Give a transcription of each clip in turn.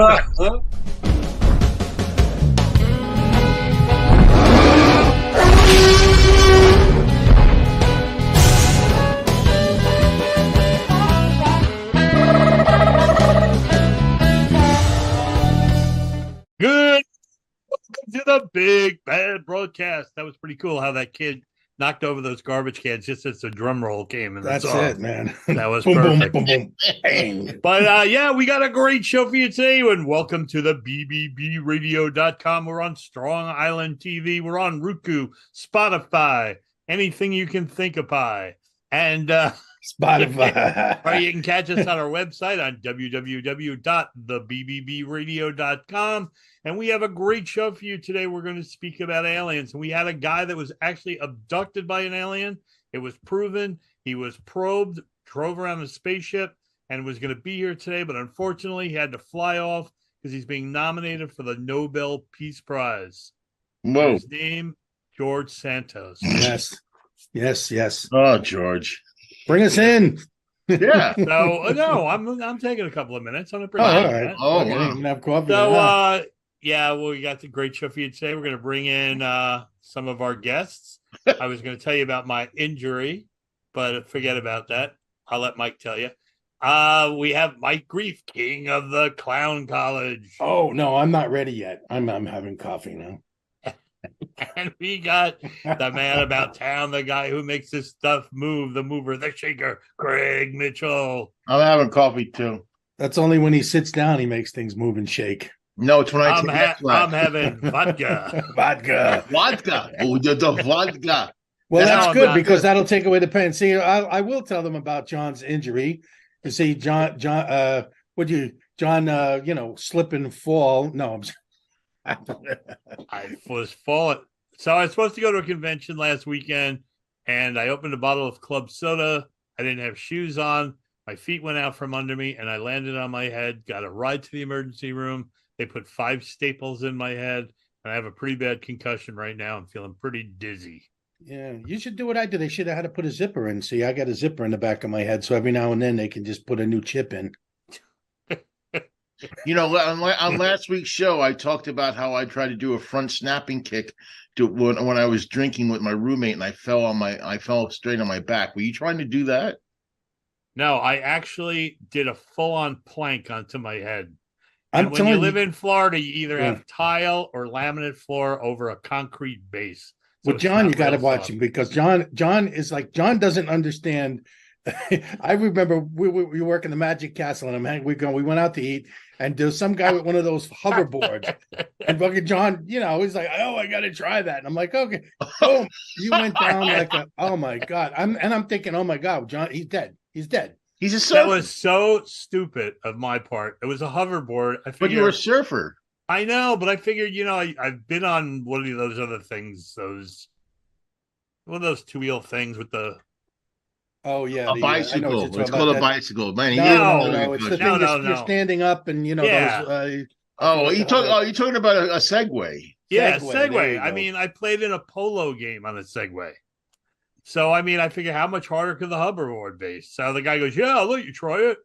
Good. Welcome to the Big Bad Broadcast. That was pretty cool how that kid knocked over those garbage cans just as the drum roll came in. That's it, man. That was boom, perfect. boom, boom, boom, bang. But yeah, we got a great show for you today. And welcome to the BBBradio.com. We're on Strong Island TV. We're on Roku, Spotify, anything you can think of. And Spotify. or you can catch us on our website on www.thebBBradio.com. And we have a great show for you today. We're going to speak about aliens. And we had a guy that was actually abducted by an alien. It was proven. He was probed, drove around a spaceship, and was going to be here today. But unfortunately, he had to fly off because he's being nominated for the Nobel Peace Prize. Whoa. His name, George Santos. Yes. Oh, George. Bring us in. Yeah. So, no, I'm taking a couple of minutes. I'm going to bring all right. Oh, Okay, wow. you can have coffee. So, yeah, well, we got the great show for you today. We're going to bring in some of our guests. I was going to tell you about my injury, but forget about that. I'll let Mike tell you. We have Mike Grief, king of the Clown College. Oh, no, I'm not ready yet. I'm having coffee now. And we got the man about town, the guy who makes this stuff move, the mover, the shaker, Craig Mitchell. I'm having coffee, too. That's only when he sits down he makes things move and shake. No, it's when I'm having vodka. Vodka. Vodka. Oh, the vodka. Well, No, that's I'm good not. because that'll take away the pain. See, I will tell them about John's injury. You see, John, slip and fall. No, I was falling. So I was supposed to go to a convention last weekend, and I opened a bottle of club soda. I didn't have shoes on. My feet went out from under me, and I landed on my head, got a ride to the emergency room. They put 5 staples in my head, and I have a pretty bad concussion right now. I'm feeling pretty dizzy. yeah, you should do what I did. They should have had to put a zipper in. See, I got a zipper in the back of my head, so every now and then they can just put a new chip in. You know, on last week's show, I talked about how I tried to do a front snapping kick when I was drinking with my roommate, and I fell straight on my back. Were you trying to do that? No, I actually did a full-on plank onto my head. I'm And when telling you live in Florida, you either Yeah. have tile or laminate floor over a concrete base. So Well, it's John, not you got to real watch soft. him because John is like John doesn't understand. I remember we work in the Magic Castle, and we went out to eat, and there's some guy with one of those hoverboards, and fucking John, he's like, oh, I got to try that, and I'm like, okay, boom, you went down like oh my god, I'm thinking, oh my god, John, he's dead. He's a That surfer. was so stupid of my part. It was a hoverboard. I But figured, you were a surfer. I know, but I figured, I've been on one of those other things, one of those 2-wheel things with the. Oh yeah, A I know what bicycle. you're talking It's about. called a That- bicycle, man. No, it's the No, thing no, you're no. standing up, and Yeah. those. you're talking about a Segway. Yeah, Segway, there Segway. you I go. mean, I played in a polo game on a Segway. So, I mean, I figure how much harder could the hoverboard be? So the guy goes, yeah, I'll let you try it.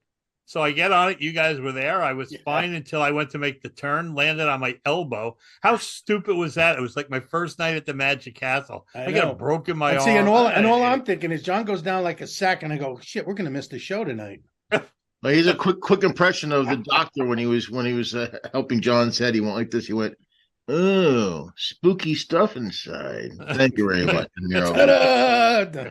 So I get on it. You guys were there. I was fine until I went to make the turn, landed on my elbow. How stupid was that? It was like my first night at the Magic Castle. I know. got broken my And arm. see, and all I'm thinking is John goes down like a sack, and I go, shit, we're gonna miss the show tonight. Like, here's a quick impression of the doctor when he was helping John's head. He went like this. He went, "Oh, spooky stuff inside." Thank you very much. Ta-da! Ta-da!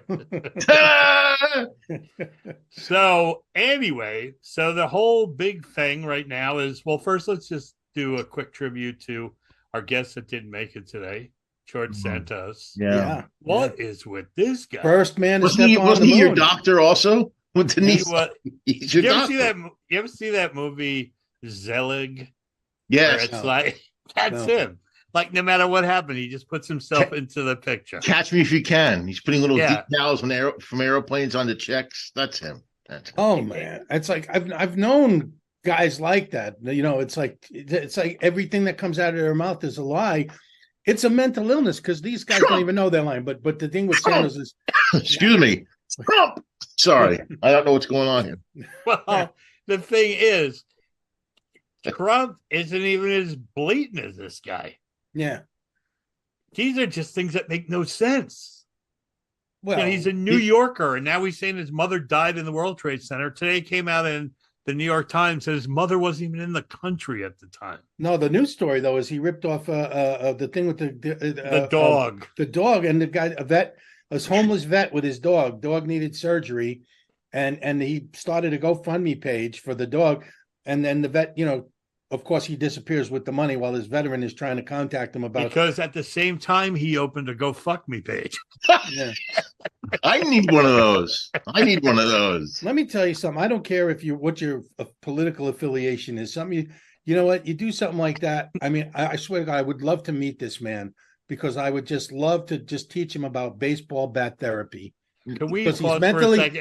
So anyway, the whole big thing right now is, well, first let's just do a quick tribute to our guest that didn't make it today, George Santos. Yeah. What is with this guy? First man to Wasn't step on he the your moon. doctor also? With Denise? He's your You ever doctor. see that? You ever see that movie Zelig? Where Yes. it's No. like that's him. Like no matter what happened, he just puts himself into the picture. Catch me if you can. He's putting little Yeah. decals from aeroplanes on the checks. That's him. That's him. Oh man, it's like I've known guys like that. It's like everything that comes out of their mouth is a lie. It's a mental illness because these guys don't even know they're lying. But the thing with Santos is, Excuse me. Trump. Sorry, I don't know what's going on here. Well, the thing is, Trump isn't even as blatant as this guy. Yeah. These are just things that make no sense. Well, he's a New Yorker, and now he's saying his mother died in the World Trade Center. Today it came out in the New York Times that his mother wasn't even in the country at the time. No, the news story though is he ripped off the thing with the dog, the dog, and the guy, a homeless vet with his dog. Dog needed surgery, and he started a GoFundMe page for the dog, and then the vet, of course, he disappears with the money while his veteran is trying to contact him about. Because at the same time, he opened a GoFuckMe page. Yeah. I need one of those. Let me tell you something. I don't care what your political affiliation is. Something you know what, you do something like that. I mean, I swear to God, I would love to meet this man because I would just love to just teach him about baseball bat therapy. Can we because pause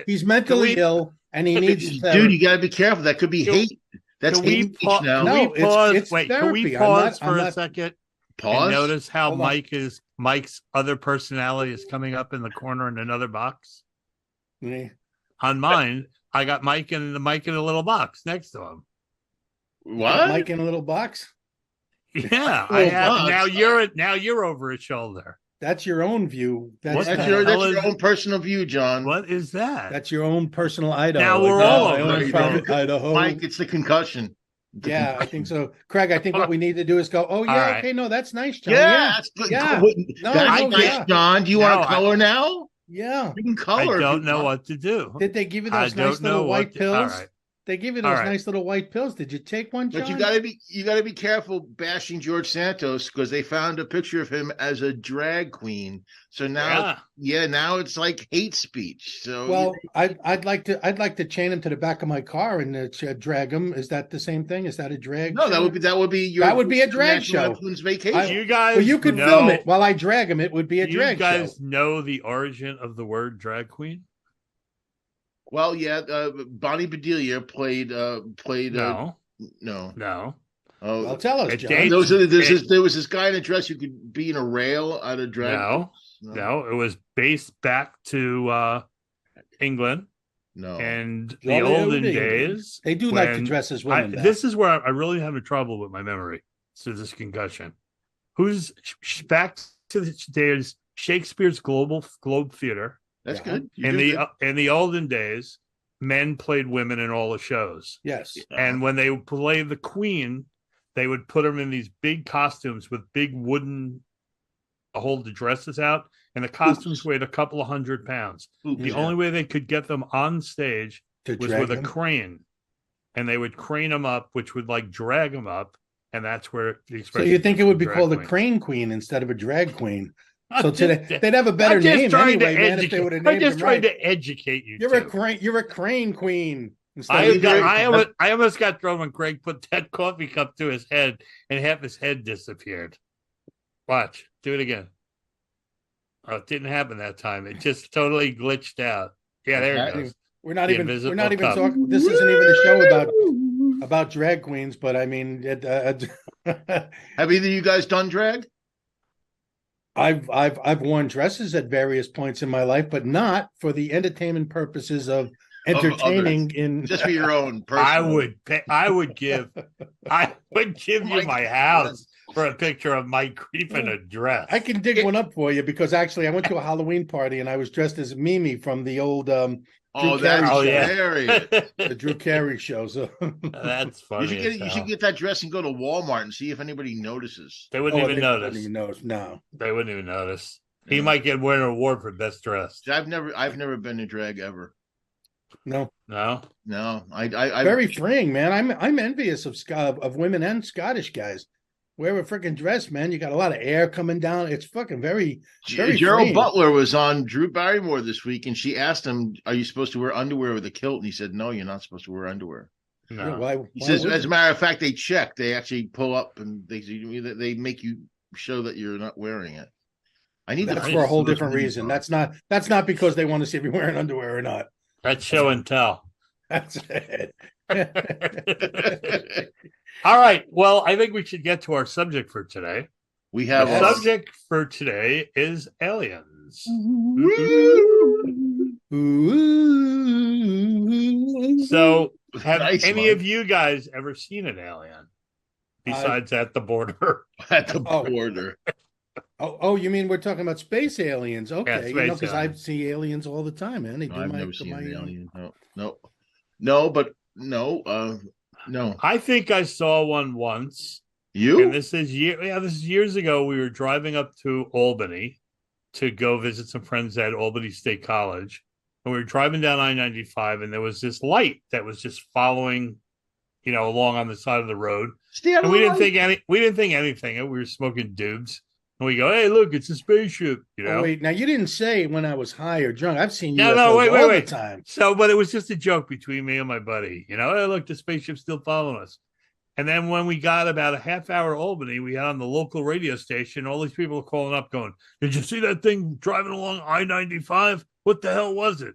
he's mentally ill and he needs dude, you got to be careful. That could be hate. That's hate speech now. No, it's wait, therapy. Can we pause for a second? Pause. And notice how Mike's other personality is coming up in the corner in another box. Yeah. On mine, I got Mike in a little box next to him. What? Mike in a little box? Yeah, I have. Now you're over his shoulder. That's your own view. That's your own personal view, John. What is that? That's your own personal Idaho. Now we're all over Idaho. Mike, it's the concussion. Yeah, I think so. Craig, I think what we need to do is go, oh, yeah, right. okay, no, that's nice, John. Yeah, that's good. Yeah. That's nice, John. Do you want to color now? Yeah. You can color. I don't know what to do. Did they give you those nice little white pills? All right. They give you those nice little white pills. Did you take one, John? But you gotta be careful bashing George Santos because they found a picture of him as a drag queen. So now, now it's like hate speech. So well, I'd like to chain him to the back of my car and drag him. Is that the same thing? Is that a drag? No, show? that would be a drag show. Vacation. You guys, well, you could film it while I drag him. It would be a drag show. You guys know the origin of the word drag queen? Well, yeah, Bonnie Bedelia played. No. Oh, well, tell us, John. There was this guy in a dress who could be in a rail out of drag. No, it was based back to England. No, and the olden days. They do like to dress as women. This is where I really having trouble with my memory. So this concussion. Who's back to the days? Shakespeare's Globe Theater. That's good. In the olden days, men played women in all the shows. Yes. And when they would play the queen, they would put them in these big costumes with big wooden hold the dresses out, and the costumes weighed a couple of 100 pounds. The only way they could get them on stage was with a crane, and they would crane them up, which would like drag them up, and that's where the expression. So you think it would be called a crane queen instead of a drag queen? So today they'd have a better name anyway, man. If they would have named I'm just trying to educate you. You're a crane queen. I almost got thrown when Greg put that coffee cup to his head and half his head disappeared. Watch, do it again. Oh, it didn't happen that time. It just totally glitched out. Yeah, there it goes. We're not even talking. This isn't even a show about drag queens, but I mean, have either of you guys done drag? I've worn dresses at various points in my life, but not for the entertainment purposes of entertaining in just for your own personal. I would give you my house for a picture of Mike Creep in a dress. I can dig one up for you because actually I went to a Halloween party and I was dressed as Mimi from the old the Drew Carey show. So that's funny. You should get that dress and go to Walmart and see if anybody notices. They wouldn't even notice. No, they wouldn't even notice. He might get win an award for best dressed. I've never been to drag ever. No. I very freeing, man. I'm envious of women and Scottish guys. Wear a freaking dress, man. You got a lot of air coming down. It's fucking very Gerald freeing. Butler was on Drew Barrymore this week, and she asked him, "Are you supposed to wear underwear with a kilt?" And he said, "No, you're not supposed to wear underwear." No. Yeah, why he says, as a matter of fact, they check. They actually pull up and they make you show that you're not wearing it. That's for a whole different reason. That's not because they want to see if you're wearing underwear or not. That's show and tell. That's it. All right. Well, I think we should get to our subject for today. We have the subject for today is aliens. So Have Nice, any Mike. of you guys ever seen an alien besides at the border? At the Oh. border. Oh, you mean we're talking about space aliens? Okay, space because I aliens. see aliens all the time, man. They No, do I've my never seen my. an alien. No, but no. No. I think I saw one once, and You? this is years ago. We were driving up to Albany to go visit some friends at Albany State College, and we were driving down I-95, and there was this light that was just following, along on the side of the road. Stay out And of the light. we didn't think anything. We were smoking dubs, and we go, "Hey, look, it's a spaceship." Oh wait, now you didn't say when I was high or drunk. I've seen No, UFOs wait, all the wait. time. So, but it was just a joke between me and my buddy. Hey, look, the spaceship's still following us. And then when we got about a half hour to Albany, we had on the local radio station, all these people were calling up going, "Did you see that thing driving along I-95? What the hell was it?"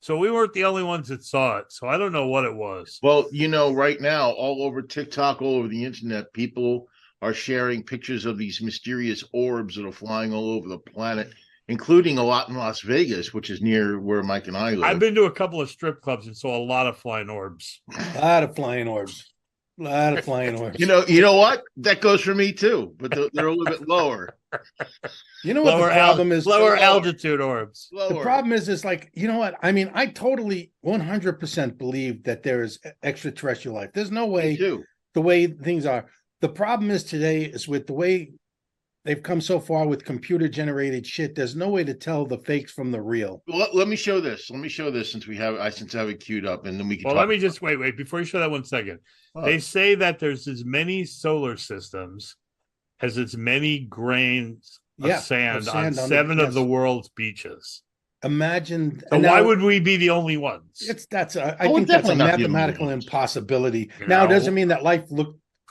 So we weren't the only ones that saw it. So I don't know what it was. Well, right now, all over TikTok, all over the internet, people are sharing pictures of these mysterious orbs that are flying all over the planet, including a lot in Las Vegas, which is near where Mike and I live. I've been to a couple of strip clubs and saw a lot of flying orbs. A lot of flying orbs. A lot of flying orbs. You know what? That goes for me too, but they're a little bit lower. You know what the problem is? Lower altitude orbs. The problem is like, you know what? I mean, I totally 100% believe that there is extraterrestrial life. There's no way the way things are. The problem is today is with the way they've come so far with computer generated shit. There's no way to tell the fakes from the real. Well, let me show this. Since I have it queued up, and then we can. Well, let me just wait before you show that 1 second. Oh. They say that there's as many solar systems as many grains of sand on 7 of the world's beaches. Imagine. So why would we be the only ones? I think that's a mathematical impossibility. Now, it doesn't mean that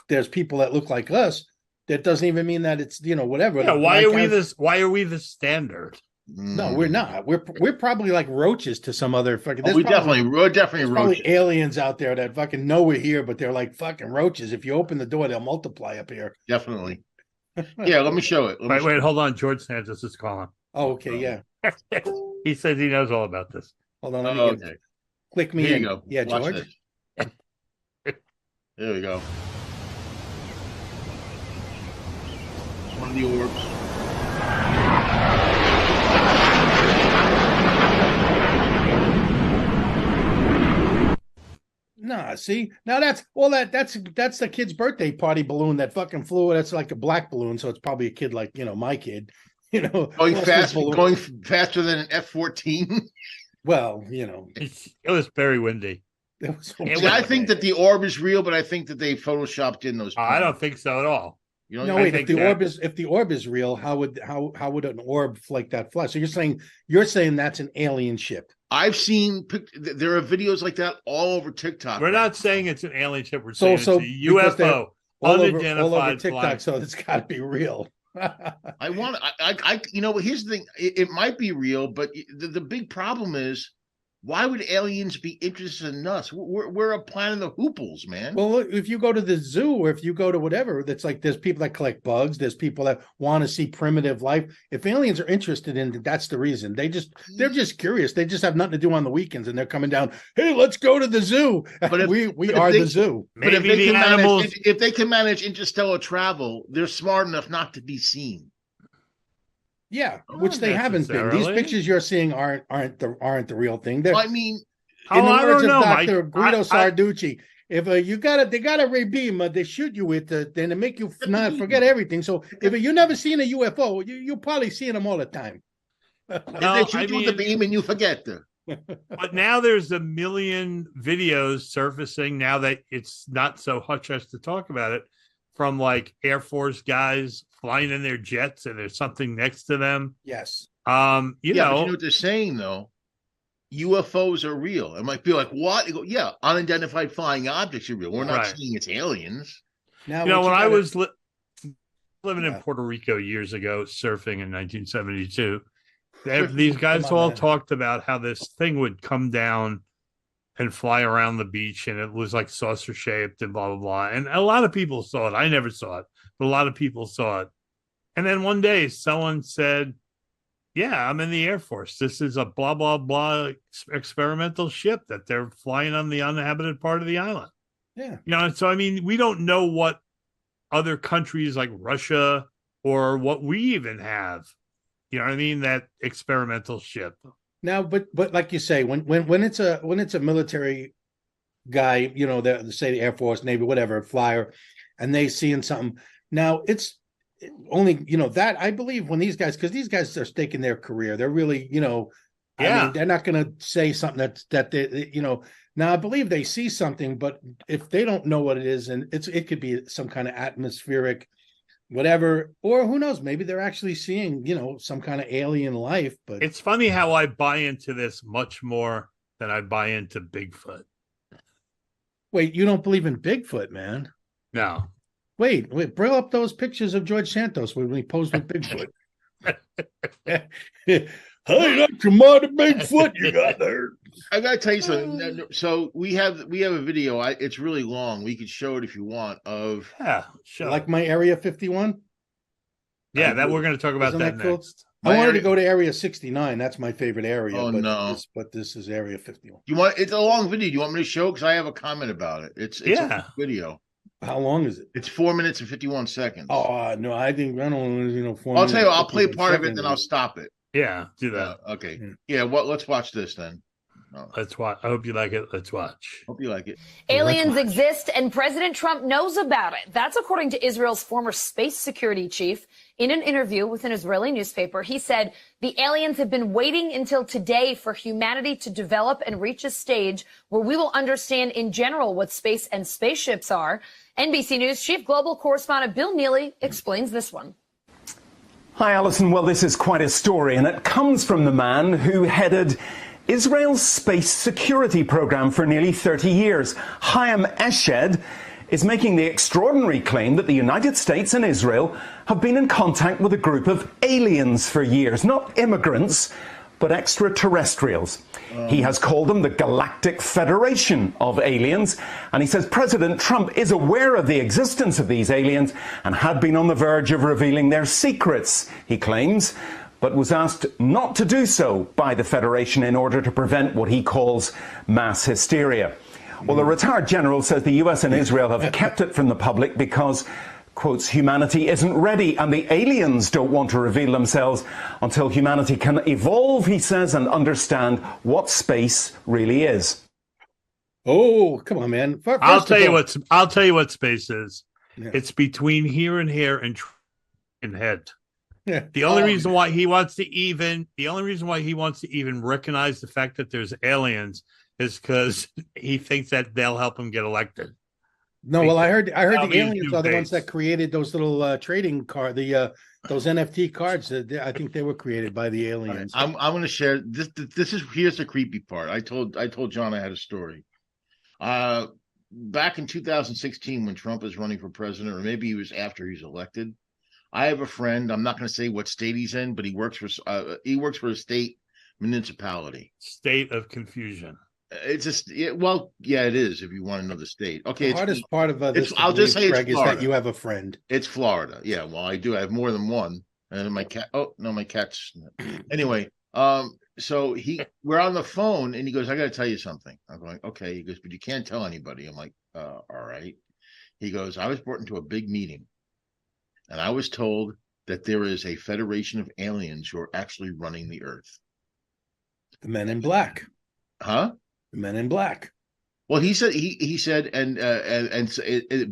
there's people that look like us. That doesn't even mean that it's whatever. Yeah, why are we the standard? No, we're not. We're probably like roaches to some other fucking. We're definitely roaches. Probably aliens out there that fucking know we're here, but they're like fucking roaches. If you open the door, they'll multiply up here. Definitely. Yeah, let me show it. Wait, hold on. George Santos is calling. Oh, okay, yeah. He says he knows all about this. Hold on. Let me click me here in. You go. Yeah, Watch George. There we go. One of the orbs. Nah, see now that's the kid's birthday party balloon that fucking flew. That's like a black balloon, so it's probably a kid like my kid. Going faster than an F-14. Well, it was very windy. I think that the orb is real, but I think that they photoshopped in those. I don't think so at all. No, wait. If the orb is real, how would an orb like that fly? So you're saying that's an alien ship? I've seen there are videos like that all over TikTok. We're not saying it's an alien ship. We're saying it's a UFO, unidentified all over TikTok. flying. So it's got to be real. Here's the thing. It might be real, but the big problem is, why would aliens be interested in us? We're a planet of hooples, man. Well, look, if you go to the zoo or if you go to whatever, that's like there's people that collect bugs. There's people that want to see primitive life. If aliens are interested in it, that's the reason. They're just curious. They just have nothing to do on the weekends, and they're coming down. Hey, let's go to the zoo. But we are the zoo. But if they can manage interstellar travel, they're smart enough not to be seen. Yeah, which they haven't been. These pictures you're seeing aren't the real thing. I mean, in the words of Dr. Guido Sarducci, if they gotta rebeam, they shoot you with then they make you not forget everything. So if you never seen a UFO, you're probably seeing them all the time. They shoot you with the beam and you forget them. But now there's a million videos surfacing now that it's not so hush hush to talk about it, from like Air Force guys flying in their jets and there's something next to them. Yes. But you know what they're saying though? UFOs are real. It might be like, what? Yeah, unidentified flying objects are real. We're not saying it's aliens. Now, when I was living in Puerto Rico years ago, surfing in 1972, these guys all talked about how this thing would come down and fly around the beach, and it was like saucer shaped and blah, blah, blah. And a lot of people saw it. I never saw it, but a lot of people saw it. And then one day someone said, Yeah, I'm in the Air Force. This is a blah, blah, blah experimental ship that they're flying on the uninhabited part of the island. Yeah. So, I mean, we don't know what other countries like Russia or what we even have. You know what I mean? That experimental ship. Now, but like you say, when it's a military guy, say the Air Force, Navy, whatever, flyer, and they seeing something. Now it's only that I believe when these guys, because these guys are staking their career, they're really I mean, they're not going to say something that they Now I believe they see something, but if they don't know what it is, and it could be some kind of atmospheric, whatever, or who knows, maybe they're actually seeing some kind of alien life. But it's funny how I buy into this much more than I buy into Bigfoot. Wait, you don't believe in Bigfoot, man? No. Wait, bring up those pictures of George Santos when we posed with Bigfoot. Hey, that's your mother Bigfoot you got there. I gotta tell you something. So we have a video. It's really long. We could show it if you want. Sure. Like my Area 51. Yeah, that we're going to talk about Isn't that that cool? next. I wanted to go to Area 69. That's my favorite area. Oh, but no. This is Area 51. It's a long video. Do you want me to show? Because I have a comment about it. It's a long video. How long is it? It's 4 minutes and 51 seconds. Oh no, I don't. I'll tell you. I'll play part of it, then I'll stop it. Yeah, do that. Okay. Yeah. Let's watch this then. Let's watch. I hope you like it. Let's watch. Hope you like it. Aliens exist, and President Trump knows about it. That's according to Israel's former space security chief. In an interview with an Israeli newspaper, he said the aliens have been waiting until today for humanity to develop and reach a stage where we will understand in general what space and spaceships are. NBC News chief global correspondent Bill Neely explains this one. Hi, Alison. Well, this is quite a story, and it comes from the man who headed Israel's space security program for nearly 30 years. Chaim Eshed is making the extraordinary claim that the United States and Israel have been in contact with a group of aliens for years, not immigrants, but extraterrestrials. He has called them the Galactic Federation of Aliens, and he says President Trump is aware of the existence of these aliens and had been on the verge of revealing their secrets, he claims, but was asked not to do so by the Federation in order to prevent what he calls mass hysteria. Well, the retired general says the US and Israel have kept it from the public because, quotes, humanity isn't ready and the aliens don't want to reveal themselves until humanity can evolve, he says, and understand what space really is. Oh, come on, man. I'll tell you what space is. Yeah. It's between here and here and head. Yeah. The only reason why he wants to even recognize the fact that there's aliens is because he thinks that they'll help him get elected. No, well, I heard the aliens are the ones that created those little trading card, those NFT cards. I think they were created by the aliens. I'm going to share this. Here's the creepy part. I told John I had a story. Back in 2016, when Trump was running for president, or maybe he was after he was elected, I have a friend. I'm not going to say what state he's in, but he works for a state municipality. State of confusion. It's just it is. If you want to know the state, okay. The hardest part of this, I'll just say, Greg, is that you have a friend. It's Florida. Yeah, well, I do. I have more than one. And my cat. Oh no, my cat's. Anyway, so we're on the phone, and he goes, "I got to tell you something." I'm going, "Okay." He goes, "But you can't tell anybody." I'm like, "All right." He goes, "I was brought into a big meeting, and I was told that there is a federation of aliens who are actually running the Earth." The Men in Black. Huh? The Men in Black. Well, he said,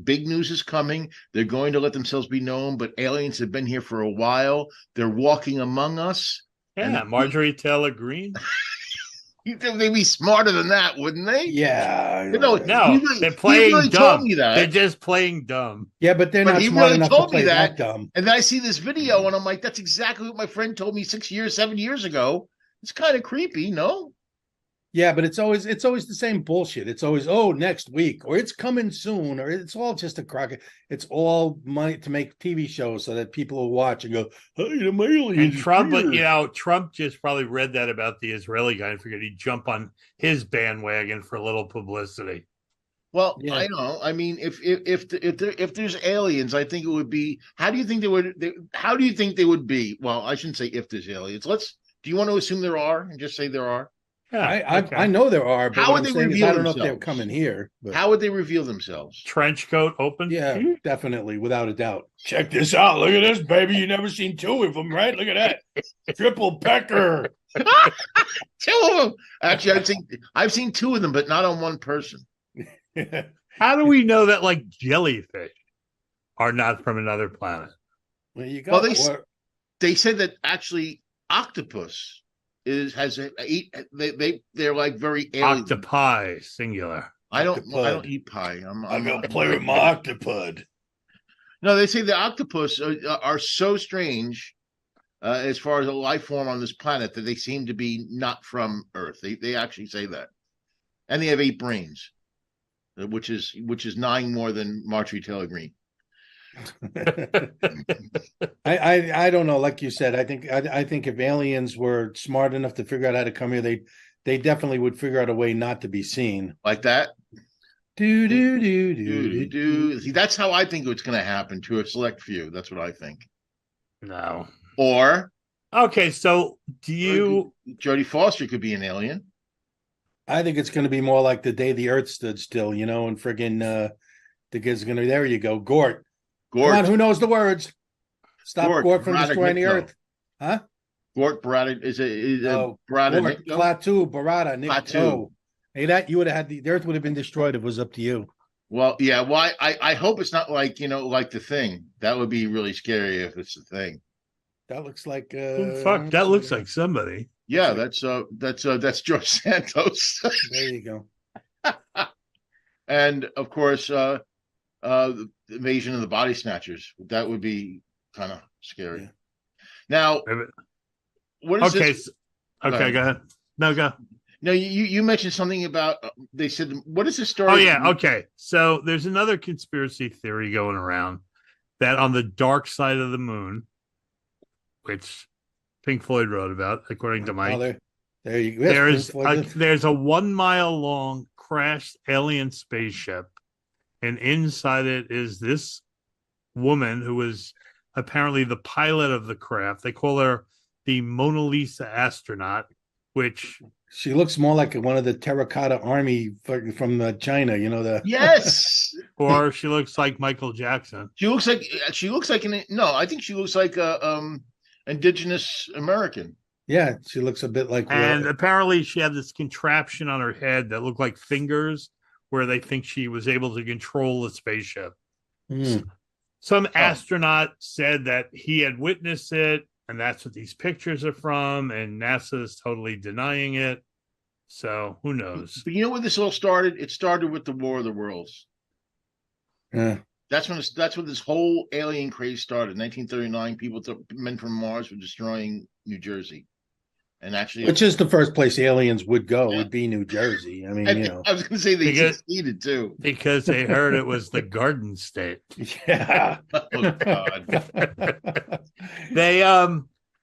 big news is coming. They're going to let themselves be known, but aliens have been here for a while. They're walking among us. Yeah, Marjorie Taylor Greene. They'd be smarter than that, wouldn't they? Yeah. No, they're playing dumb. Told me that. They're just playing dumb. Yeah, but they're not smart enough to play that dumb. And then I see this video, and I'm like, that's exactly what my friend told me 7 years ago. It's kind of creepy, no? Yeah, but it's always the same bullshit. It's always, next week, or it's coming soon, or it's all just a crock. It's all money to make TV shows so that people will watch and go, "Hey, the aliens." And Trump, Trump just probably read that about the Israeli guy and figured he'd jump on his bandwagon for a little publicity. Well, Yeah. I know. I mean, if there's aliens, I think it would be. How do you think how do you think they would be? Well, I shouldn't say if there's aliens. Do you want to assume there are and just say there are? Yeah, I know there are, but How what would I'm they saying is reveal I don't know if they're themselves? coming here. But How would they reveal themselves? trench coat open. yeah, definitely, without a doubt. Check this out. Look at this, baby. You never seen two of them, right? Look at that. Triple pecker. Two of them. Actually, I've seen two of them, but not on one person. How do we know that like jellyfish are not from another planet? There you go. Well, they said that actually octopus they're like very alien. Octopi, singular. I don't Octopud. eat pie. I'm gonna play with my octopud. No, they say the octopus are so strange as far as a life form on this planet that they seem to be not from Earth. They actually say that, and they have 8 brains, which is 9 more than Marjorie Taylor Greene. I don't know. Like you said, I think if aliens were smart enough to figure out how to come here, they definitely would figure out a way not to be seen. Like that. Do do do do do. See, that's how I think it's going to happen to a select few. That's what I think. No. Or Okay, so do you? Jodie Foster could be an alien. I think it's going to be more like the day the Earth stood still, and friggin' the kid's going to. There you go, Gort. Gort. Come on, who knows the words? Stop Gort from Braddock destroying the Nickel. Earth. Huh? Gort Braddock is Oh, Braddock Gort, Nickel? Klaatu, Barada, Nick. Klaatu. Oh. Hey, that you would have had the Earth would have been destroyed if it was up to you. Well, yeah. Why? I hope it's not like like the Thing. That would be really scary if it's the Thing. That looks like Fuck, that looks like somebody. Yeah, that's George Santos. There you go. And of course, the invasion of the body snatchers. That would be kind of scary. Yeah. Now, what is Okay, this? okay, go ahead. No, go. No, you mentioned something about they said what is the story? Oh yeah, okay. So there's another conspiracy theory going around that on the dark side of the moon, which Pink Floyd wrote about, according to Mike. Oh, there you go. There's a 1 mile long crashed alien spaceship, and inside it is this woman who was apparently the pilot of the craft. They call her the Mona Lisa astronaut, which She looks more like one of the terracotta army from China, the Yes. or she looks like Michael Jackson. She looks like I think she looks like a indigenous American. Yeah, she looks a bit like And apparently she had this contraption on her head that looked like fingers where they think she was able to control the spaceship. Some astronaut said that he had witnessed it, and that's what these pictures are from, and NASA is totally denying it. So who knows? But you know where this all started? It started with the War of the Worlds. Yeah. That's when this whole alien craze started. 1939, men from Mars were destroying New Jersey, and actually, Which is the first place aliens would go, Yeah. would be New Jersey. I mean, I was going to say they succeeded too. Because they heard it was the Garden State. Yeah. Oh God! They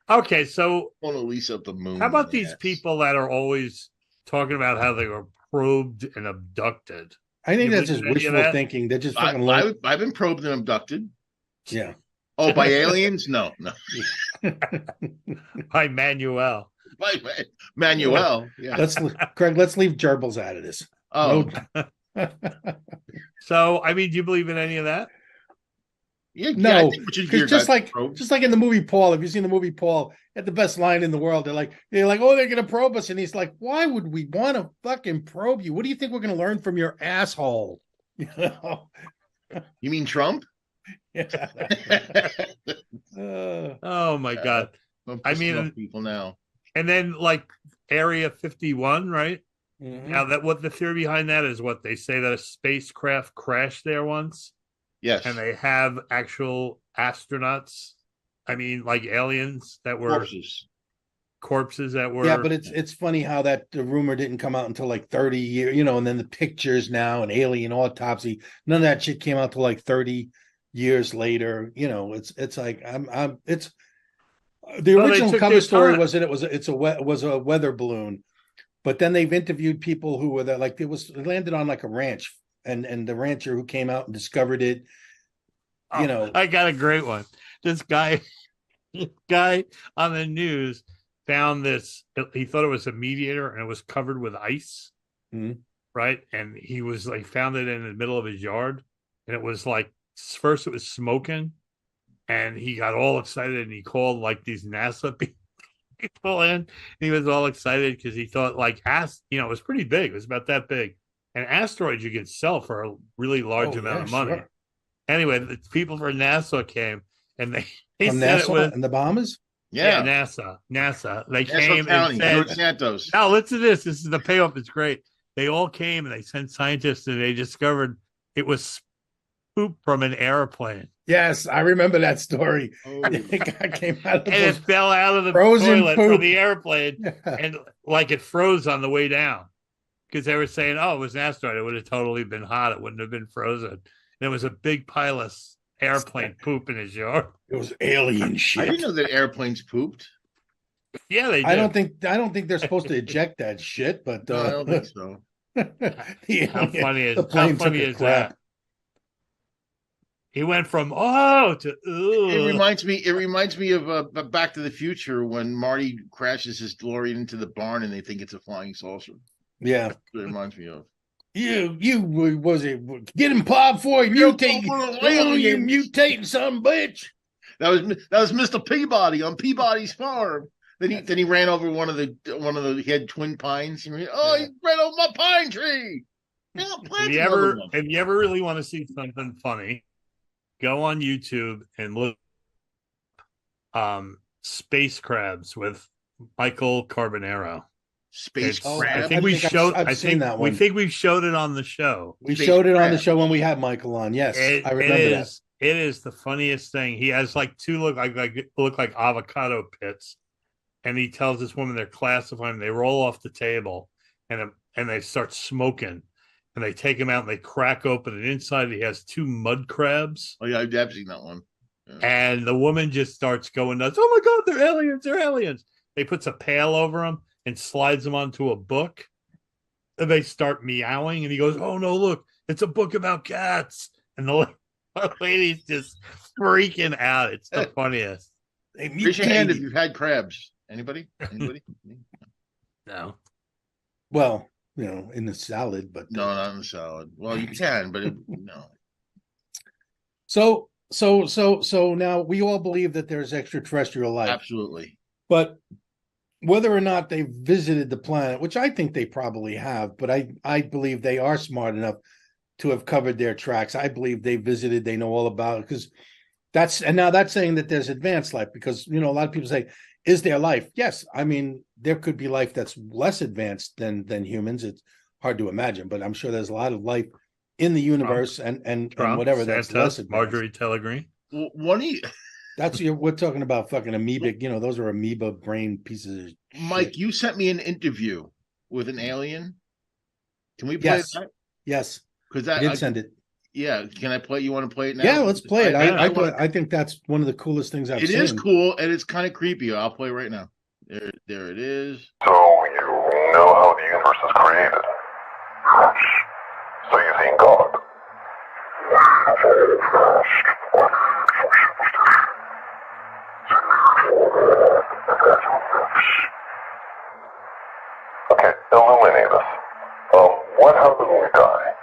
okay, so Mona Lisa up the moon. how about these Yes. people that are always talking about how they were probed and abducted? I think You that's just believe any of wishful that? thinking. They're just fucking I've been probed and abducted. yeah. Oh, by aliens? No. By Manuel. By Manuel. Yeah. Craig, let's leave gerbils out of this. Oh, No. So, I mean, do you believe in any of that? yeah. I No, think Richard because Gere just got like probed. in the movie Paul, have you seen the movie Paul? At the best line in the world, they're like, oh, they're gonna probe us, and he's like, why would we want to fucking probe you? What do you think we're gonna learn from your asshole? You mean Trump? Yeah. Oh my God. I'm I pissing mean- off people now. And then like Area 51, right? Mhm. Now that what the theory behind that is what they say that a spacecraft crashed there once Yes. and they have actual astronauts. I mean, like aliens that were corpses that were Yeah, but it's funny how the rumor didn't come out until like 30 years, and then the pictures now and alien autopsy, none of that shit came out till like 30 years later. It's like it's the Well, they original took cover their story time. was that it was a weather balloon, but then they've interviewed people who were there, like it landed on like a ranch and the rancher who came out and discovered it. You know, I got a great one. This guy on the news found this. He thought it was a meteor, and it was covered with ice. Mhm. Right, and he was like found it in the middle of his yard, and it was like first it was smoking, and he got all excited, and he called like these NASA people in. And he was all excited because he thought like it was pretty big. It was about that big, and asteroids you could sell for a really large amount of money. Sure. Anyway, the people from NASA came, and they From said NASA it was and the Bahamas. Yeah. NASA. They Nassau came County, and said, George Santos. "Now listen to this. This is the payoff. It's great." They all came and they sent scientists, and they discovered it was poop from an airplane. Yes, I remember that story. Oh. It came out of And it those fell out of the frozen toilet poop. from the airplane, Yeah. and like it froze on the way down because they were saying, "Oh, it was an asteroid. It would have totally been hot. It wouldn't have been frozen." And it was a big pile of airplane poop in his yard. It was alien I shit. didn't know that airplanes pooped. Yeah, they did. I don't think they're supposed to eject that shit, but No, I don't think so. How funny the is plane how funny took a is crap. that? He went from to It reminds me of Back to the Future when Marty crashes his DeLorean into the barn and they think it's a flying saucer. Yeah, That's what it reminds me of. you was it? Get him popped for you mutate. You mutating some bitch. That was Mr. Peabody on Peabody's farm. Then he ran over one of the he had twin pines. He ran over my pine tree. Yeah, if you ever really want to see something funny, go on YouTube and look space crabs with Michael Carbonaro. Space crab. I think we showed it on the show. We showed it on the show when we had Michael on. Yes, I remember that. It is the funniest thing. He has like two look like avocado pits, and he tells this woman they're classifying. They roll off the table, and they start smoking, and they take him out and they crack open, and inside he has two mud crabs. Oh yeah, I've seen that one. Yeah. And the woman just starts going nuts. Oh my God, they're aliens! They're aliens! They puts a pail over them and slides them onto a book. And they start meowing, and he goes, "Oh no, look, it's a book about cats." And the lady's just freaking out. It's the funniest. Raise your hand if you've had crabs. Anybody? No. Well, in the salad, but no, not in the salad. Well, you can, but no. So now we all believe that there's extraterrestrial life. Absolutely. But whether or not they visited the planet, which I think they probably have, but I believe they are smart enough to have covered their tracks. I believe they visited, they know all about it, because that's saying that there's advanced life, because a lot of people say, is there life? Yes. I mean, there could be life that's less advanced than humans. It's hard to imagine, but I'm sure there's a lot of life in the universe and whatever that's less advanced. Marjorie Taylor Greene. Well, we're talking about fucking amoebic, those are amoeba brain pieces of Mike, shit. you sent me an interview with an alien. Can we play that? Yes. Because I did send it. Yeah. Can I play? You want to play it now? Yeah, let's play it. I think that's one of the coolest things I've seen. It is cool, and it's kind of creepy. I'll play right now. There it is. So you know how the universe is created. So you've seen God. Okay, illuminate us. What happens when we die?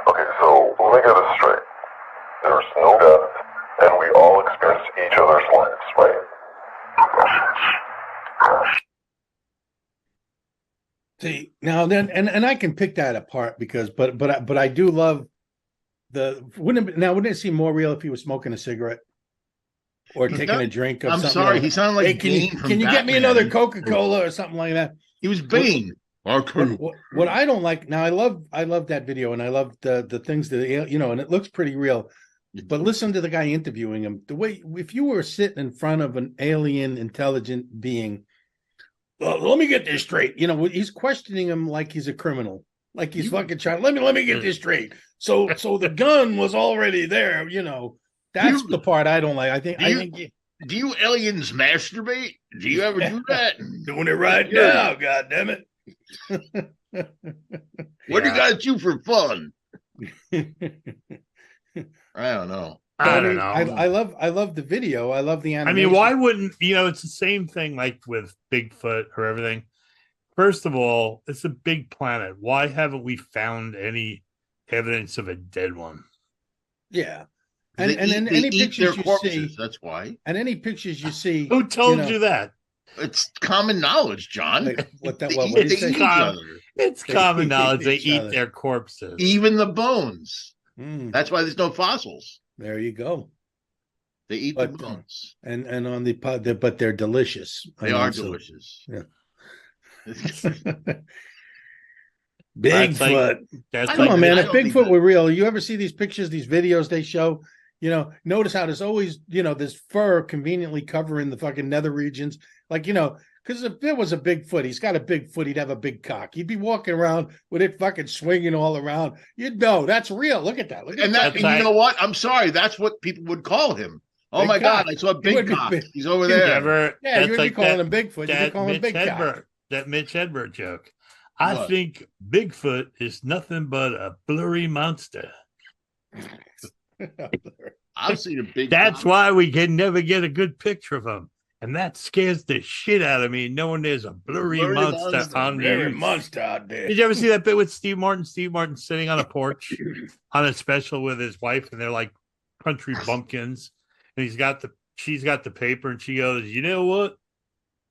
Okay, so let me get this straight. There's no death, and we all experience each other's lives, right? See, now then, and I can pick that apart because, but I do love wouldn't it seem more real if he was smoking a cigarette or taking a drink of I'm something? sorry, he sounded like hey, can you get me another Coca-Cola or something like that? He was Bane. What I don't like now, I love that video, and I love the things that and it looks pretty real. But listen to the guy interviewing him. The way, if you were sitting in front of an alien intelligent being, well, let me get this straight. He's questioning him like he's a criminal, like he's fucking trying. Let me get this straight. So the gun was already there. That's the part I don't like. Do you aliens masturbate? Do you ever do that? Doing it right now, God damn it. What do you guys do for fun? I don't know. I don't know. I love the video. I love the animation. I mean, why wouldn't it's the same thing like with Bigfoot or everything. First of all, it's a big planet. Why haven't we found any evidence of a dead one? Yeah. And any pictures you see, that's why. And any pictures you see, who told you that? It's common knowledge, John. It's common knowledge. They eat their corpses, even the bones. That's why there's no fossils. There you go. They eat the bones, and on the pod, but they're delicious. They are delicious. Yeah. Bigfoot. Come on, man. If Bigfoot were real, you ever see these pictures, these videos they show? Notice how there's always, this fur conveniently covering the fucking nether regions. Like, because if there was a Bigfoot, he's got a big foot, he'd have a big cock. He'd be walking around with it fucking swinging all around. You'd know that's real. Look at that. And you know what? I'm sorry. That's what people would call him. Oh, my God. I saw a big cock. He's over there. You would be calling him Bigfoot. You'd be calling him Big Cock. That Mitch Hedberg joke. I think Bigfoot is nothing but a blurry monster. I've seen a big. That's why we can never get a good picture of him, and that scares the shit out of me. Knowing there's a blurry monster on there. Monster out there. Did you ever see that bit with Steve Martin? Steve Martin sitting on a porch on a special with his wife, and they're like country bumpkins, and she's got the paper, and she goes, "You know what?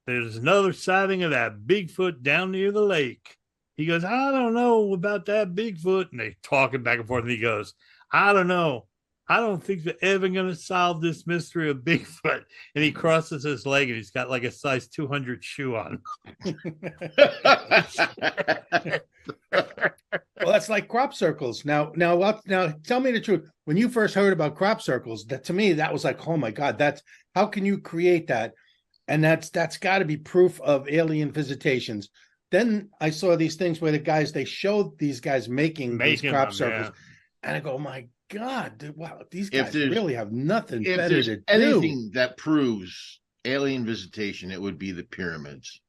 There's another sighting of that Bigfoot down near the lake." He goes, "I don't know about that Bigfoot," and they talking back and forth, and he goes, "I don't know. I don't think they're ever going to solve this mystery of Bigfoot." And he crosses his leg, and he's got like a size 200 shoe on. Well, that's like crop circles. Now, tell me the truth. When you first heard about crop circles, to me, that was like, oh my God, how can you create that? And that's got to be proof of alien visitations. Then I saw these things where they showed these guys making these crop circles. And I go, oh my God, dude, wow, these guys really have nothing better to do. Anything that proves alien visitation, it would be the pyramids.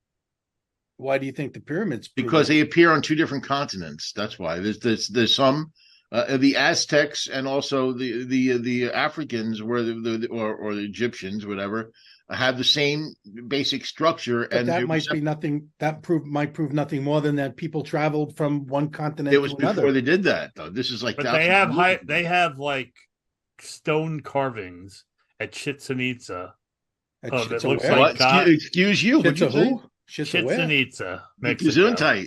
Why do you think the pyramids? Because they appear on two different continents. That's why. There's some the Aztecs and also the Africans, or the Egyptians, whatever, have the same basic structure. But and that might be nothing. Might prove nothing more than that people traveled from one continent. It was to before they did that, though. This is like. But they have like stone carvings at Chichen Itza. It looks like God. Excuse you. Chichen Itza, Mexico.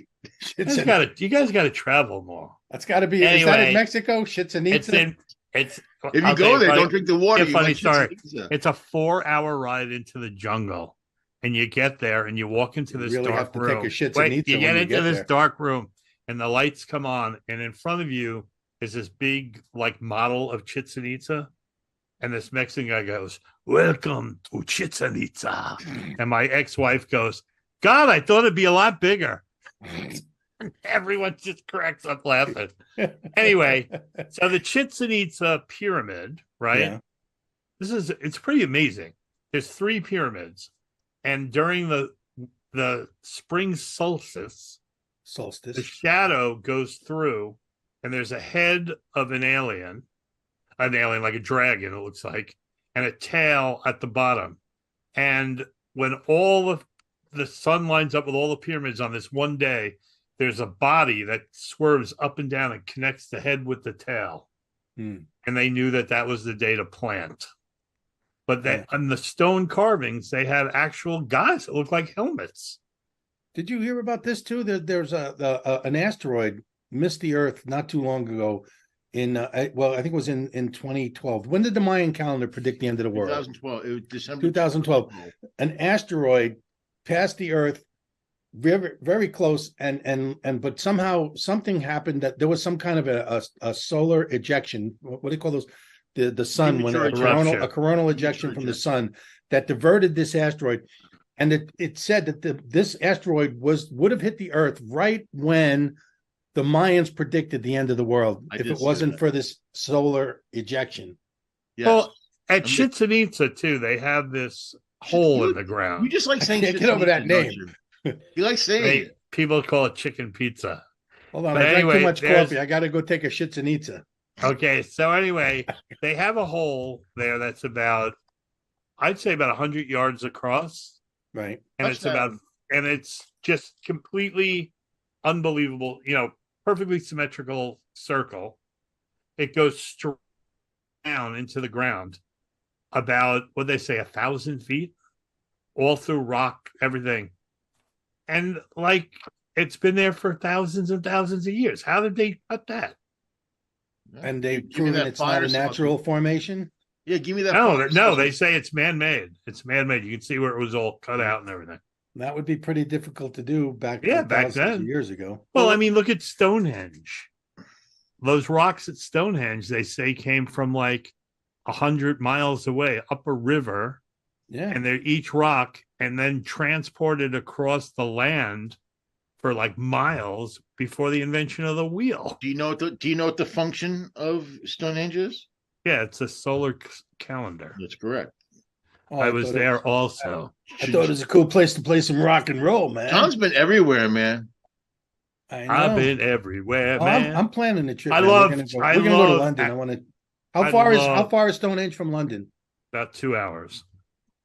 You guys got to travel more. That's got to be. Anyway, is that in Mexico? Chichen Itza. If you go there, don't drink the water. Funny story. It's a 4-hour ride into the jungle, and you get there and you walk into this dark room. You get into this dark room, and the lights come on, and in front of you is this big like model of Chichen Itza, and this Mexican guy goes, "Welcome to Chichen Itza," and my ex-wife goes, "God, I thought it'd be a lot bigger." Everyone just cracks up laughing. Anyway, so the Chichen Itza pyramid, right? Yeah. It's pretty amazing. There's 3 pyramids, and during the spring solstice, the shadow goes through, and there's a head of an alien like a dragon, it looks like, and a tail at the bottom. And when all the sun lines up with all the pyramids on this one day, there's a body that swerves up and down and connects the head with the tail. And they knew that was the day to plant. But on the stone carvings, they have actual guys that look like helmets. Did you hear about this too? There's an asteroid missed the Earth not too long ago. I think it was in 2012. When did the Mayan calendar predict the end of the world? 2012. It was December 2012. An asteroid passed the Earth very, very close, but somehow something happened that there was some kind of a solar ejection. What do you call those? The sun, when Premature a coronal ejection from the sun that diverted this asteroid, and it said that this asteroid would have hit the Earth right when the Mayans predicted the end of the world if it wasn't for this solar ejection. Yes. Well, at Chichen Itza too, they have this hole in the ground. You just like saying get over that name. You like saying it. People call it chicken pizza. Hold on, I drank too much coffee. I got to go take a Chichen Itza. Okay, so anyway, they have a hole there that's I'd say about 100 yards across. Right. And it's just completely unbelievable, perfectly symmetrical circle. It goes straight down into the ground about, what they say, 1,000 feet, all through rock, everything. And it's been there for thousands and thousands of years. How did they cut that? And they've proven it's not a natural formation? Yeah, give me that. No, they say it's man-made. It's man-made. You can see where it was all cut out and everything. That would be pretty difficult to do back then, years ago. Well, I mean, look at Stonehenge. Those rocks at Stonehenge, they say, came from 100 miles away up a river. Yeah. And they're each rock and then transported across the land for miles before the invention of the wheel. Do you know what the function of Stonehenge is? Yeah, it's a solar calendar. That's correct. Oh, I was there also. I thought it was a cool place to play some rock and roll, man. John's been everywhere, man. I've been everywhere, man. I'm planning a trip. We're gonna go to London. I want to. How far is Stonehenge from London? About 2 hours.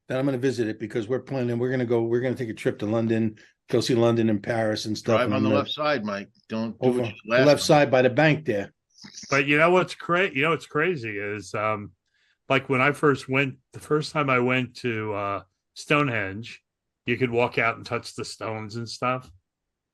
Then I'm going to visit it because we're planning. We're going to take a trip to London, go see London and Paris and stuff. Drive on the left side, Mike. Don't over the left side by the bank there. But what's crazy? What's crazy is when I first went, the first time I went to Stonehenge, you could walk out and touch the stones and stuff,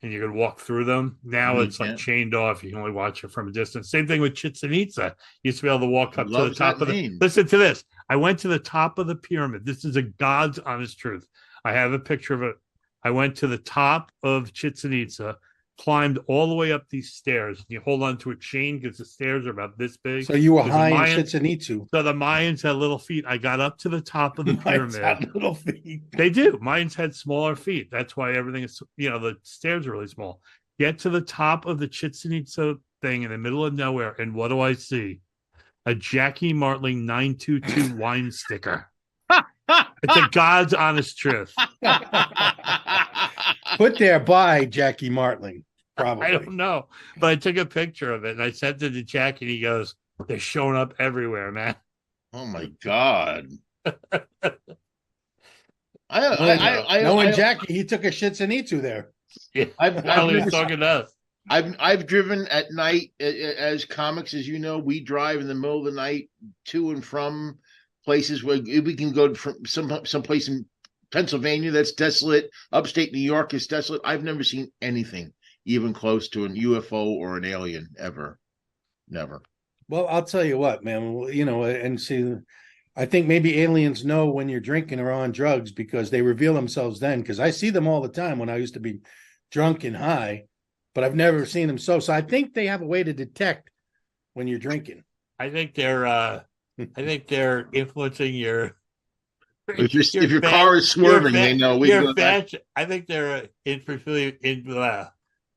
and you could walk through them. Now it's chained off. You can only watch it from a distance. Same thing with Chichen Itza. You used to be able to walk up to the top of the. Listen to this. I went to the top of the pyramid. This is a God's honest truth. I have a picture of it. I went to the top of Chichen Itza, climbed all the way up these stairs. You hold on to a chain because the stairs are about this big. So you were high in Chichen Itza. So the Mayans had little feet. I got up to the top of the pyramid. Had little feet. They do. Mayans had smaller feet. That's why everything is, the stairs are really small. Get to the top of the Chichen Itza thing in the middle of nowhere, and what do I see? A Jackie Martling 922 wine sticker. It's a God's honest truth. Put there by Jackie Martling, probably. I don't know, but I took a picture of it and I sent it to Jack, and he goes, "They're showing up everywhere, man." Oh my God! Knowing Jackie, he took a Chichen Itza there. Yeah, I've talking to us. I've driven at night as comics, as you know. We drive in the middle of the night to and from places where we can go from some place in Pennsylvania that's desolate. Upstate New York is desolate. I've never seen anything even close to an UFO or an alien ever. Never. Well, I'll tell you what, man. And see, I think maybe aliens know when you're drinking or on drugs because they reveal themselves then. Because I see them all the time when I used to be drunk and high. But I've never seen them so I think they have a way to detect when you're drinking. I think they're influencing your. If your car is swerving, they know we go back. I think they're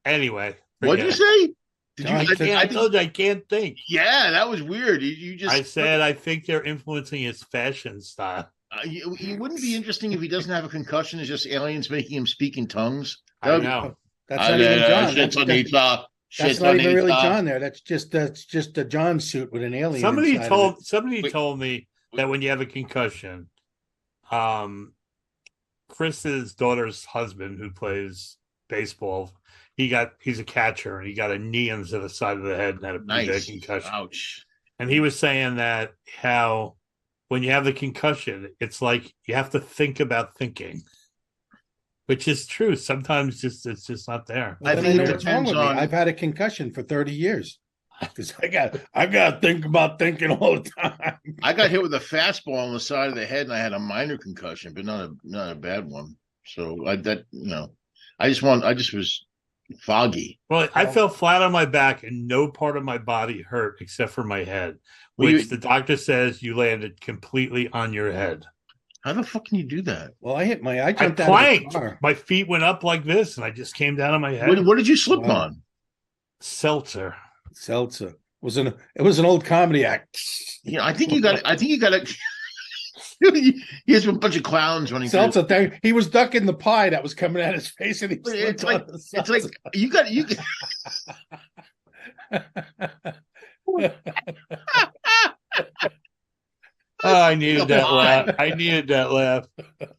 anyway. What'd you say? I told you I can't think. Yeah, that was weird. You just. I said I think they're influencing his fashion style. It wouldn't be interesting if he doesn't have a concussion. It's just aliens making him speak in tongues. I know. That's not even John. That's not even really John there. That's just a John suit with an alien. Somebody told me that when you have a concussion, Chris's daughter's husband, who plays baseball, he's a catcher, and he got a knee into the side of the head and had a pretty bad concussion. Ouch. And he was saying that how when you have the concussion, it's like you have to think about thinking. Which is true. Sometimes it's just not there. Well, I think it depends on. I've had a concussion for 30 years because I got to think about thinking all the time. I got hit with a fastball on the side of the head, and I had a minor concussion, but not a bad one. So I just was foggy. Well, I fell flat on my back and no part of my body hurt except for my head, Well, which the doctor says you landed completely on your head. How the fuck can you do that? Well, I I jumped out of the planked. car. My feet went up like this and I just came down on my head. What did you slip Wow. on? Seltzer. Seltzer. It was an old comedy act. Yeah, I think you got to. He has a bunch of clowns running. Seltzer. He was ducking the pie that was coming at his face, and he It's like you got. Oh, I needed that laugh. I needed that laugh.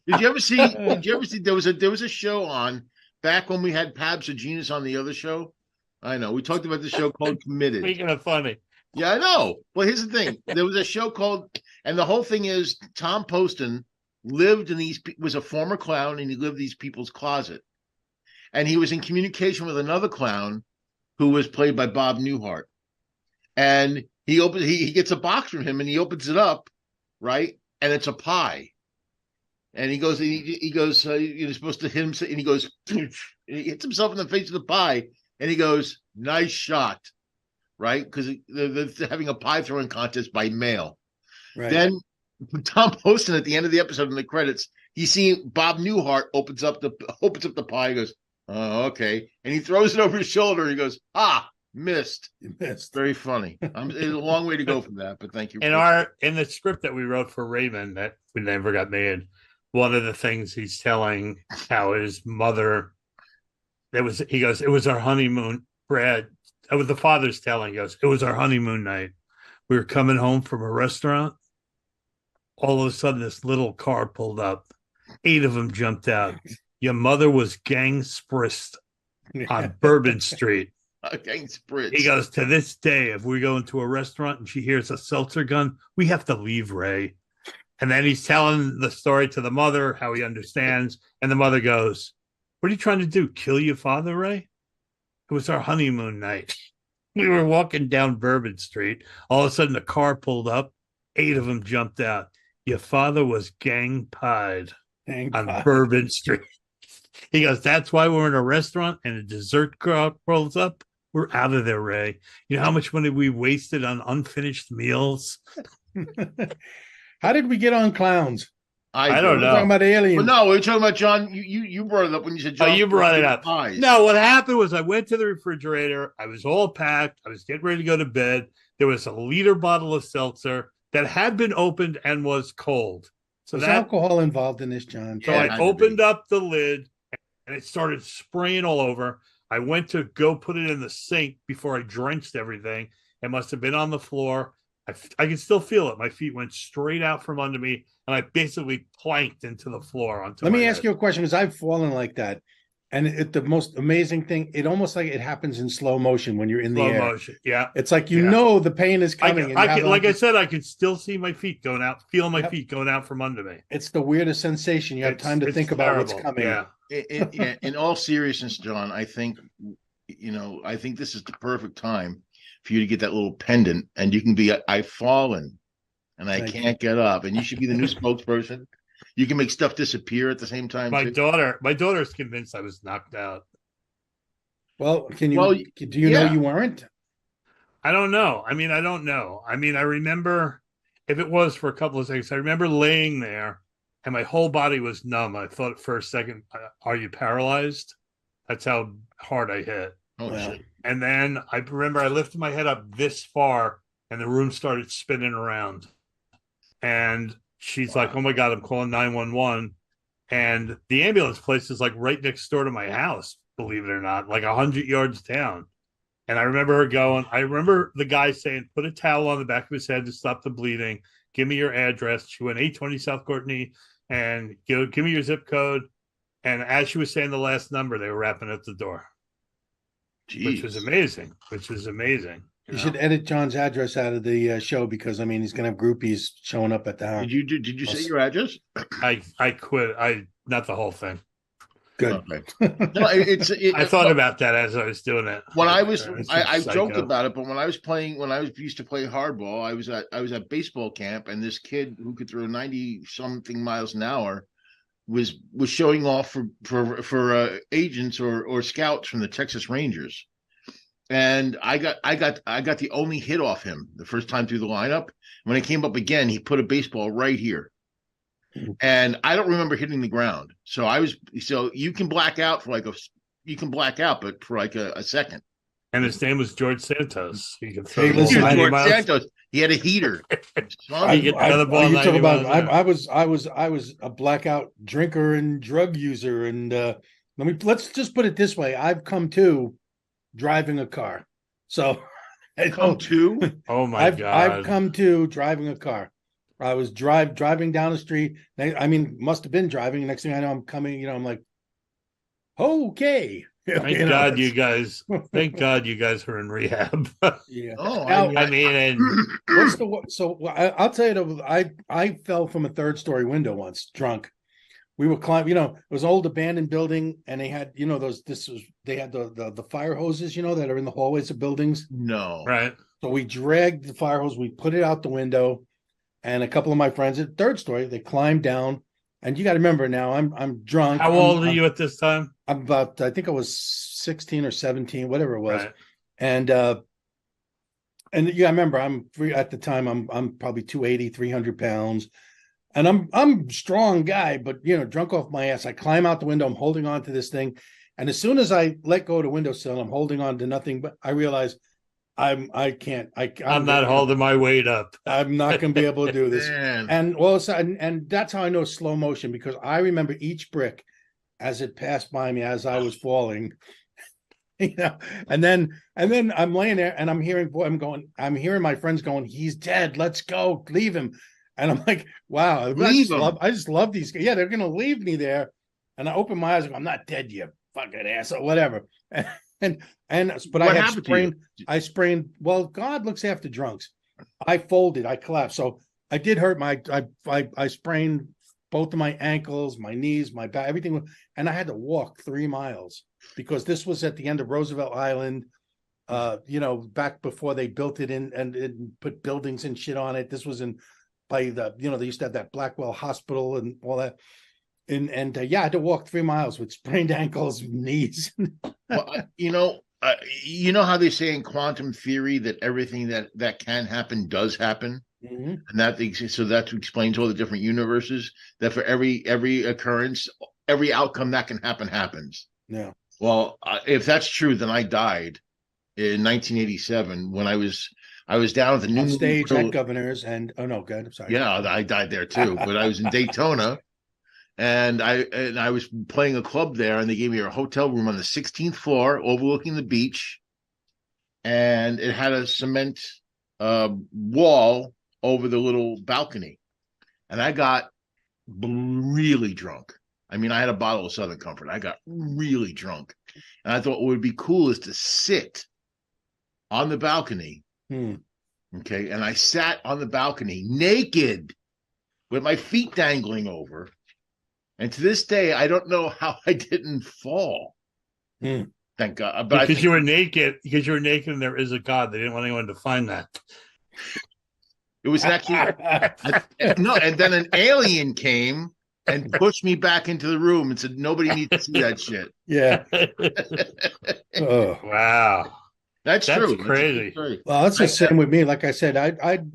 Did you ever see? There was a show on back when we had Pabs Agenus on the other show. I know we talked about the show called Committed. Speaking of funny, Yeah, I know. Well, here's the thing: there was a show called, and the whole thing is Tom Poston was a former clown, and he lived in these people's closet, and he was in communication with another clown who was played by Bob Newhart, and he gets a box from him, and he opens it up, right, and it's a pie. And he goes, you're supposed to hit him, and he goes, and he hits himself in the face with the pie, and he goes, nice shot, right? Because they're having a pie throwing contest by mail. Right. Then Tom Poston at the end of the episode in the credits, you see Bob Newhart opens up the pie, and goes, oh, okay, and he throws it over his shoulder. And he goes, missed. You missed. Very funny. It's a long way to go from that, but thank you. In the script that we wrote for Raven that we never got made, one of the things he's telling how his mother, he goes, it was our honeymoon, Brad. The father's telling, he goes, it was our honeymoon night. We were coming home from a restaurant. All of a sudden, this little car pulled up. 8 of them jumped out. Your mother was gang spritzed on Bourbon Street. Gang spritz. He goes, to this day, if we go into a restaurant and she hears a seltzer gun, we have to leave, Ray. And then he's telling the story to the mother, how he understands. And the mother goes, what are you trying to do? Kill your father, Ray? It was our honeymoon night. We were walking down Bourbon Street. All of a sudden, the car pulled up. 8 of them jumped out. Your father was gang-pied on Bourbon Street. He goes, that's why we're in a restaurant and a dessert crowd rolls up. We're out of there, Ray. You know how much money we wasted on unfinished meals? How did we get on clowns? I don't know. We're talking about aliens. Well, no, we're talking about John. You brought it up when you said John. Oh, you brought it up. Pies. No, what happened was I went to the refrigerator. I was all packed. I was getting ready to go to bed. There was a liter bottle of seltzer that had been opened and was cold. So there's alcohol involved in this, John. So I opened up the lid and it started spraying all over. I went to go put it in the sink before I drenched everything. It must have been on the floor. I can still feel it. My feet went straight out from under me, and I basically planked into the floor. Let me ask you a question, because I've fallen like that. And the most amazing thing, it almost like it happens in slow motion when you're in the air. Slow motion, yeah. It's like you know the pain is coming. I said, I could still see my feet going out, feel my feet going out from under me. It's the weirdest sensation. You have time to think about what's coming. Yeah. In all seriousness, John, I think this is the perfect time for you to get that little pendant, and you can be, I've fallen and I can't get up, and you should be the new spokesperson. You can make stuff disappear at the same time. My daughter's convinced I was knocked out. Well, do you know you weren't? I don't know. I don't know. I remember, if it was for a couple of seconds, I remember laying there and my whole body was numb. I thought for a second, are you paralyzed? That's how hard I hit. Oh, shit. And then I remember I lifted my head up this far and the room started spinning around. And she's like, oh my God, I'm calling 911. And the ambulance place is like right next door to my house, believe it or not, like 100 yards down. And I remember her going, I remember the guy saying, put a towel on the back of his head to stop the bleeding. Give me your address. She went 820 South Courtney and give me your zip code. And as she was saying the last number, they were wrapping at the door. Jeez. Which was amazing. You should edit John's address out of the show, because he's going to have groupies showing up at the house. Did you say your address? I quit. Not the whole thing. Good. Okay. No, I thought about that as I was doing it. When I joked about it, but when I used to play hardball, I was at baseball camp, and this kid who could throw 90 something miles an hour was showing off for agents or scouts from the Texas Rangers, and I got the only hit off him the first time through the lineup. When I came up again, he put a baseball right here, and I don't remember hitting the ground. So you can black out but for like a second. And his name was George Santos. He could throw Hey, the ball listen, 90 George miles. Santos, he had a heater. You talk about I was a blackout drinker and drug user, and let's just put it this way: I've come to driving a car. So Come to? Oh my God! I've come to driving a car. I was driving down the street. I mean, must have been driving. Next thing I know, I'm coming. I'm like, okay. Thank God you guys are in rehab. Yeah. Oh, Now, I mean, and I'll tell you, I fell from a third story window once, drunk. We were climbing, it was an old abandoned building, and they had, they had the fire hoses, that are in the hallways of buildings. no. right. So we dragged the fire hose, we put it out the window, and a couple of my friends at third story, they climbed down. And you got to remember now, I'm drunk. How old are you at this time? I'm about, I think I was 16 or 17, whatever it was. Right. And yeah, I remember at the time, I'm probably 280, 300 pounds. And I'm a strong guy, but drunk off my ass. I climb out the window, I'm holding on to this thing. And as soon as I let go of the windowsill, I'm holding on to nothing, but I realize I'm not holding my weight up. I'm not going to be able to do this. Man. And all of a sudden, and that's how I know slow motion, because I remember each brick as it passed by me as I was falling. And then I'm laying there and I'm hearing my friends going, he's dead. Let's go, leave him. And I'm like, wow, I just love these guys. Yeah, they're going to leave me there. And I open my eyes and go, I'm not dead, you fucking asshole, whatever. But I sprained. Well, God looks after drunks. I folded, I collapsed. So I did hurt I sprained both of my ankles, my knees, my back, everything. And I had to walk 3 miles because this was at the end of Roosevelt Island, back before they built it in and put buildings and shit on it. This was by they used to have that Blackwell Hospital and all that. And I had to walk 3 miles with sprained ankles, knees. Well, you know how they say in quantum theory that everything that can happen does happen, Mm-hmm. and that explains all the different universes. That for every occurrence, every outcome that can happen happens. Yeah. Well, if that's true, then I died in 1987 when I was down at the On new stage at Governors, and oh no, good. I'm sorry. Yeah, I died there too, but I was in Daytona. And I was playing a club there, and they gave me a hotel room on the 16th floor overlooking the beach. And it had a cement wall over the little balcony. And I got really drunk. I mean, I had a bottle of Southern Comfort. I got really drunk. And I thought what would be cool is to sit on the balcony. Okay. And I sat on the balcony naked with my feet dangling over. And to this day, I don't know how I didn't fall. Thank God. But you were naked, and there is a God. They didn't want anyone to find that. It was actually no. And then an alien came and pushed me back into the room and said, "Nobody needs to see that shit." Yeah. Wow. That's true. Crazy. Well, that's the same with me. Like I said,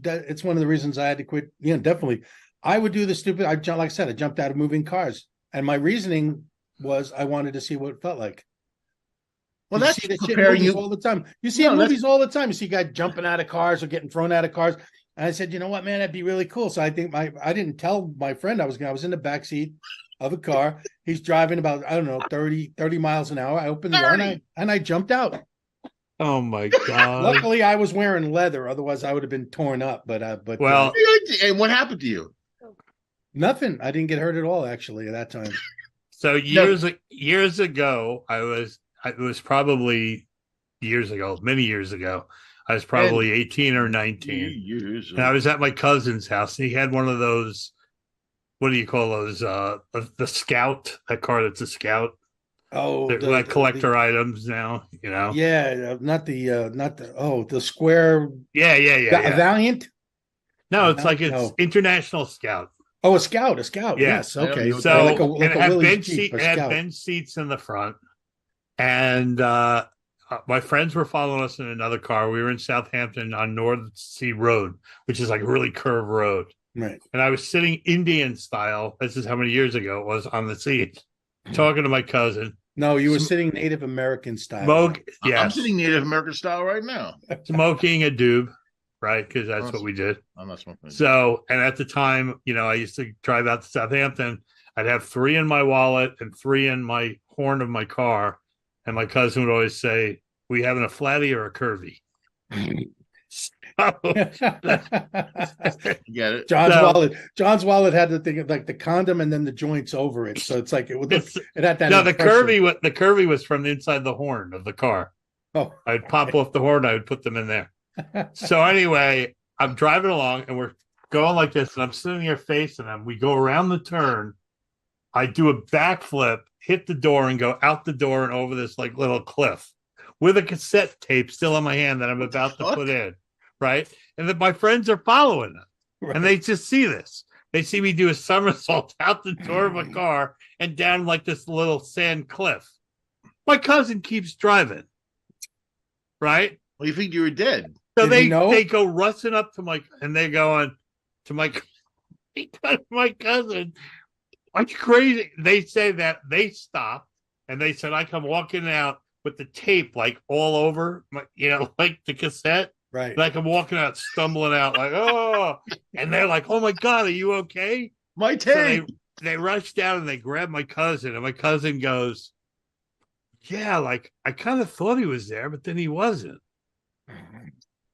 it's one of the reasons I had to quit. Definitely. I would do the stupid. I jumped out of moving cars, and my reasoning was I wanted to see what it felt like. Well, that's preparing you all the time. You see movies all the time. You see guys jumping out of cars or getting thrown out of cars. And I said, you know what, man, that'd be really cool. So I think I didn't tell my friend I was in the back seat of a car. He's driving about 30 miles an hour. I opened the door and I jumped out. Oh my God! Luckily, I was wearing leather. Otherwise, I would have been torn up. But and what happened to you? Nothing. I didn't get hurt at all, actually, at that time. So years ago, it was probably years ago, many years ago. I was probably 18 or 19. And I was at my cousin's house, and he had one of those, what do you call those? The Scout, that car that's a Scout. Oh, they're like collector items now, Yeah, the square. Yeah. Valiant? No, it's International Scout. Oh, a Scout. Yeah. Yes. Okay. So like a and it had Willys bench Jeep, seat, a it had Scout. bench seats in the front, and my friends were following us in another car. We were in Southampton on North Sea Road, which is like a really curved road. Right. And I was sitting Indian style. This is how many years ago it was on the seat, talking to my cousin. No, you were sitting Native American style. I'm sitting Native American style right now. Smoking a doob, right? Because that's what we did. I'm not smoking. So, and at the time, I used to drive out to Southampton. I'd have 3 in my wallet and 3 in my horn of my car. And my cousin would always say, "We having a flatty or a curvy?" Get it? John's wallet had the thing of like the condom and then the joints over it. So it's like it had that. No, the curvy was from inside the horn of the car. Oh, I'd pop off the horn. I would put them in there. So anyway, I'm driving along and we're going like this, and I'm sitting here facing them. We go around the turn. I do a backflip, hit the door, and go out the door and over this like little cliff with a cassette tape still in my hand that I'm about to put in. Right. And then my friends are following us, and they just see this. They see me do a somersault out the door of a car and down like this little sand cliff. My cousin keeps driving. Right. Well, you think you were dead. So they go rushing up to they're going to my cousin. Are you crazy? They say that they stopped and they said, I come walking out with the tape like all over my, like the cassette. Right. Like I'm walking out, stumbling out like, oh, and they're like, oh my God, are you okay? My tape. So they rush down and they grab my cousin, and my cousin goes, yeah, like I kind of thought he was there, but then he wasn't.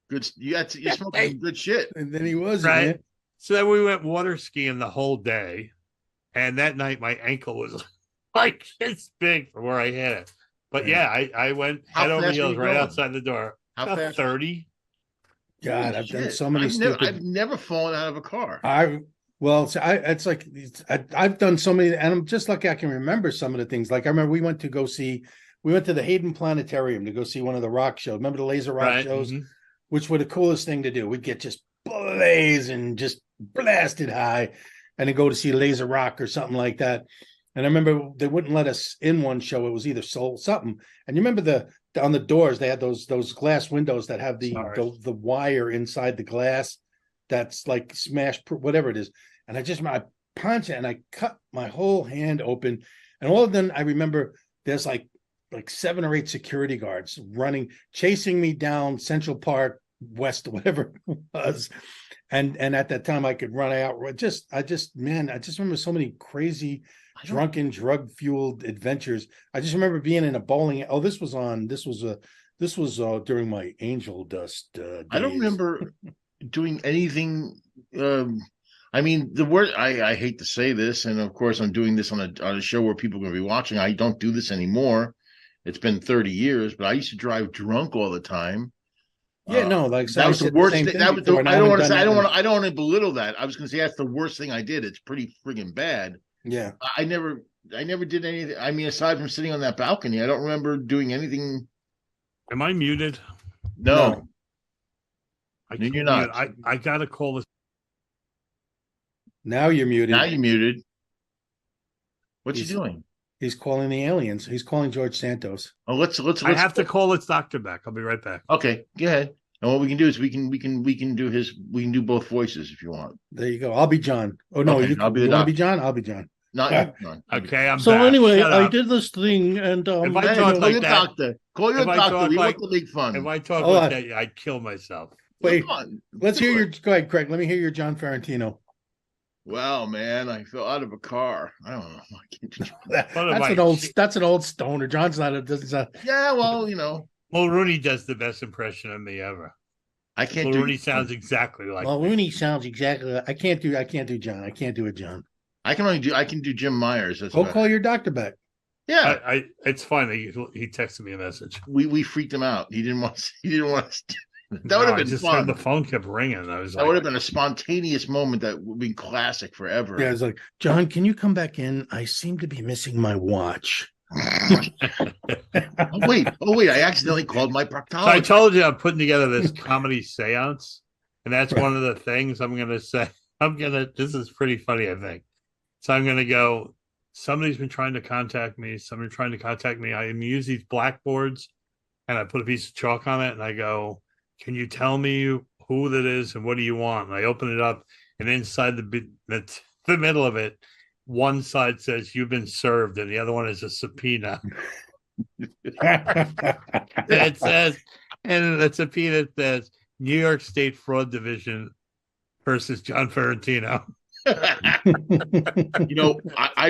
Good. You're smoking good shit. And then he was right. Man. So then we went water skiing the whole day. And that night, my ankle was like this big from where I hit it. But yeah, I went head over heels right outside the door. How fast? 30. God, I've done so many stupid. I've never fallen out of a car. I've done so many, and I'm just lucky I can remember some of the things. Like I remember we went to the Hayden Planetarium to go see one of the rock shows. Remember the laser rock shows, which were the coolest thing to do. We'd get just blazing, just blasted high, and then go to see laser rock or something like that. And I remember they wouldn't let us in one show. It was either soul something. And you remember on the doors, they had those glass windows that have the wire inside the glass that's like smashed, whatever it is. And I punched it and I cut my whole hand open. And all of them, I remember there's like 7 or 8 security guards chasing me down Central Park West, whatever it was. And at that time I could run out. I just remember so many crazy drunken, drug-fueled adventures. I just remember being in a bowling. Oh, this was during my Angel Dust days. I don't remember doing anything. I mean, the word I hate to say this, and of course I'm doing this on a show where people are going to be watching. I don't do this anymore. It's been 30 years, but I used to drive drunk all the time. Yeah, no, like that was the worst thing. That was I don't want to say. I don't want to belittle that. I was going to say that's the worst thing I did. It's pretty friggin' bad. Yeah, I never did anything. I mean, aside from sitting on that balcony, I don't remember doing anything. Am I muted? No. You're not. I gotta call this. Now you're muted. What's he doing? He's calling the aliens. He's calling George Santos. Oh, let's. I have to call this doctor back. I'll be right back. Okay, go ahead. And what we can do is we can do both voices if you want. There you go. I'll be John. Oh no, okay, I'll be John. I'll be John. Not John. Okay, I'm so back. anyway, I did this thing, and if I talk like that, doctor. Call your doctor. We want to make fun. If I talk like that, I'd kill myself. Wait, let's hear your. Go ahead, Craig. Let me hear your John Ferrantino. Well, man, I fell out of a car. I don't know. That's an old stoner. John's not. Yeah, well, you know. Mulrooney does the best impression of me ever. I can't. Mulrooney sounds exactly like. Mulrooney sounds exactly. I can't do John. I can't do it, John. I can do Jim Myers. Go call your doctor back. Yeah, it's fine. He texted me a message. We freaked him out. He didn't want us. That would have been fun. The phone kept ringing. That would have been a spontaneous moment that would be classic forever. Yeah, it's like, John, can you come back in? I seem to be missing my watch. Oh wait! I accidentally called my proctologist. So I told you I'm putting together this comedy seance, and that's one of the things I'm going to say. This is pretty funny, I think. So I'm gonna go. Somebody's been trying to contact me. Somebody's trying to contact me. I use these blackboards, and I put a piece of chalk on it, and I go, "Can you tell me who that is and what do you want?" And I open it up, and inside the middle of it, one side says "You've been served," and the other one is a subpoena. It says, and the subpoena says New York State Fraud Division versus John Ferrantino. I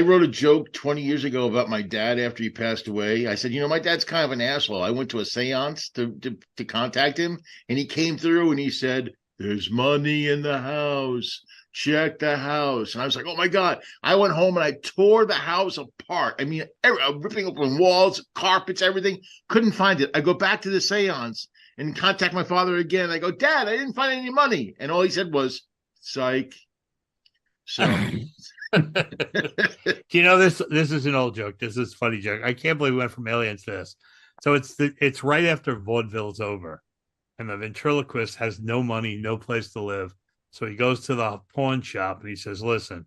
wrote a joke 20 years ago about my dad after he passed away. I said, my dad's kind of an asshole. I went to a seance to contact him, and he came through and he said, "There's money in the house. Check the house." And I was like, oh my God. I went home and I tore the house apart. I mean, ripping open walls, carpets, everything. Couldn't find it. I go back to the seance and contact my father again. I go, "Dad, I didn't find any money." And all he said was, "Psych." So this is an old joke. This is a funny joke. I can't believe we went from aliens to this. So it's right after vaudeville's over, and the ventriloquist has no money, no place to live. So he goes to the pawn shop and he says, "Listen,"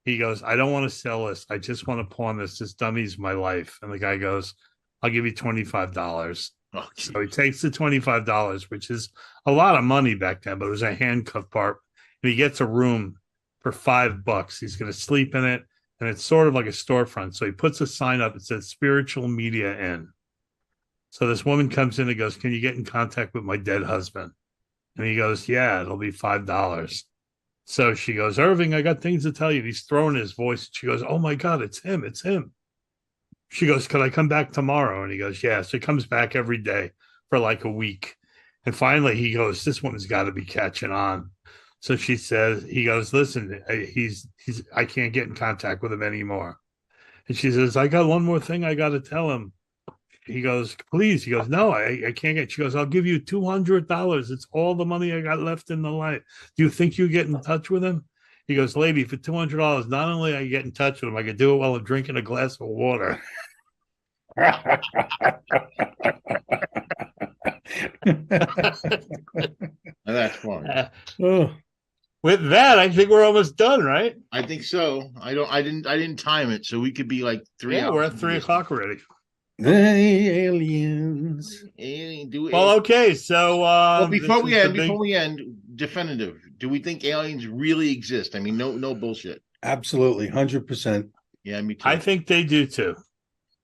he goes, "I don't want to sell this. I just want to pawn this. This dummy's my life." And the guy goes, "I'll give you $25. Oh, so he takes the $25, which is a lot of money back then, but it was a handcuff part. And he gets a room for $5. He's going to sleep in it, and it's sort of like a storefront. So he puts a sign up that says "Spiritual Media Inn." So this woman comes in and goes, "Can you get in contact with my dead husband?" And he goes, "Yeah, it'll be $5. So she goes, "Irving, I got things to tell you." And he's throwing his voice. She goes, "Oh my God, it's him. It's him." She goes, "Could I come back tomorrow?" And he goes, "Yeah." So he comes back every day for like a week. And finally he goes, "This woman's got to be catching on." So he goes, "Listen, I can't get in contact with him anymore." And she says, "I got one more thing I got to tell him." He goes, "Please." He goes, "No, I can't get." She goes, "I'll give you $200. It's all the money I got left in the life. Do you think you get in touch with him?" He goes, "Lady, for $200, not only I get in touch with him, I can do it while I'm drinking a glass of water." That's fun. With that, I think we're almost done, right? I think so. I didn't time it, so we could be like 3 hours. Yeah, we're at 3:00 already. Aliens. Well, okay. So before we end, definitive. Do we think aliens really exist? I mean, no bullshit. Absolutely, 100%. Yeah, me too. I think they do too.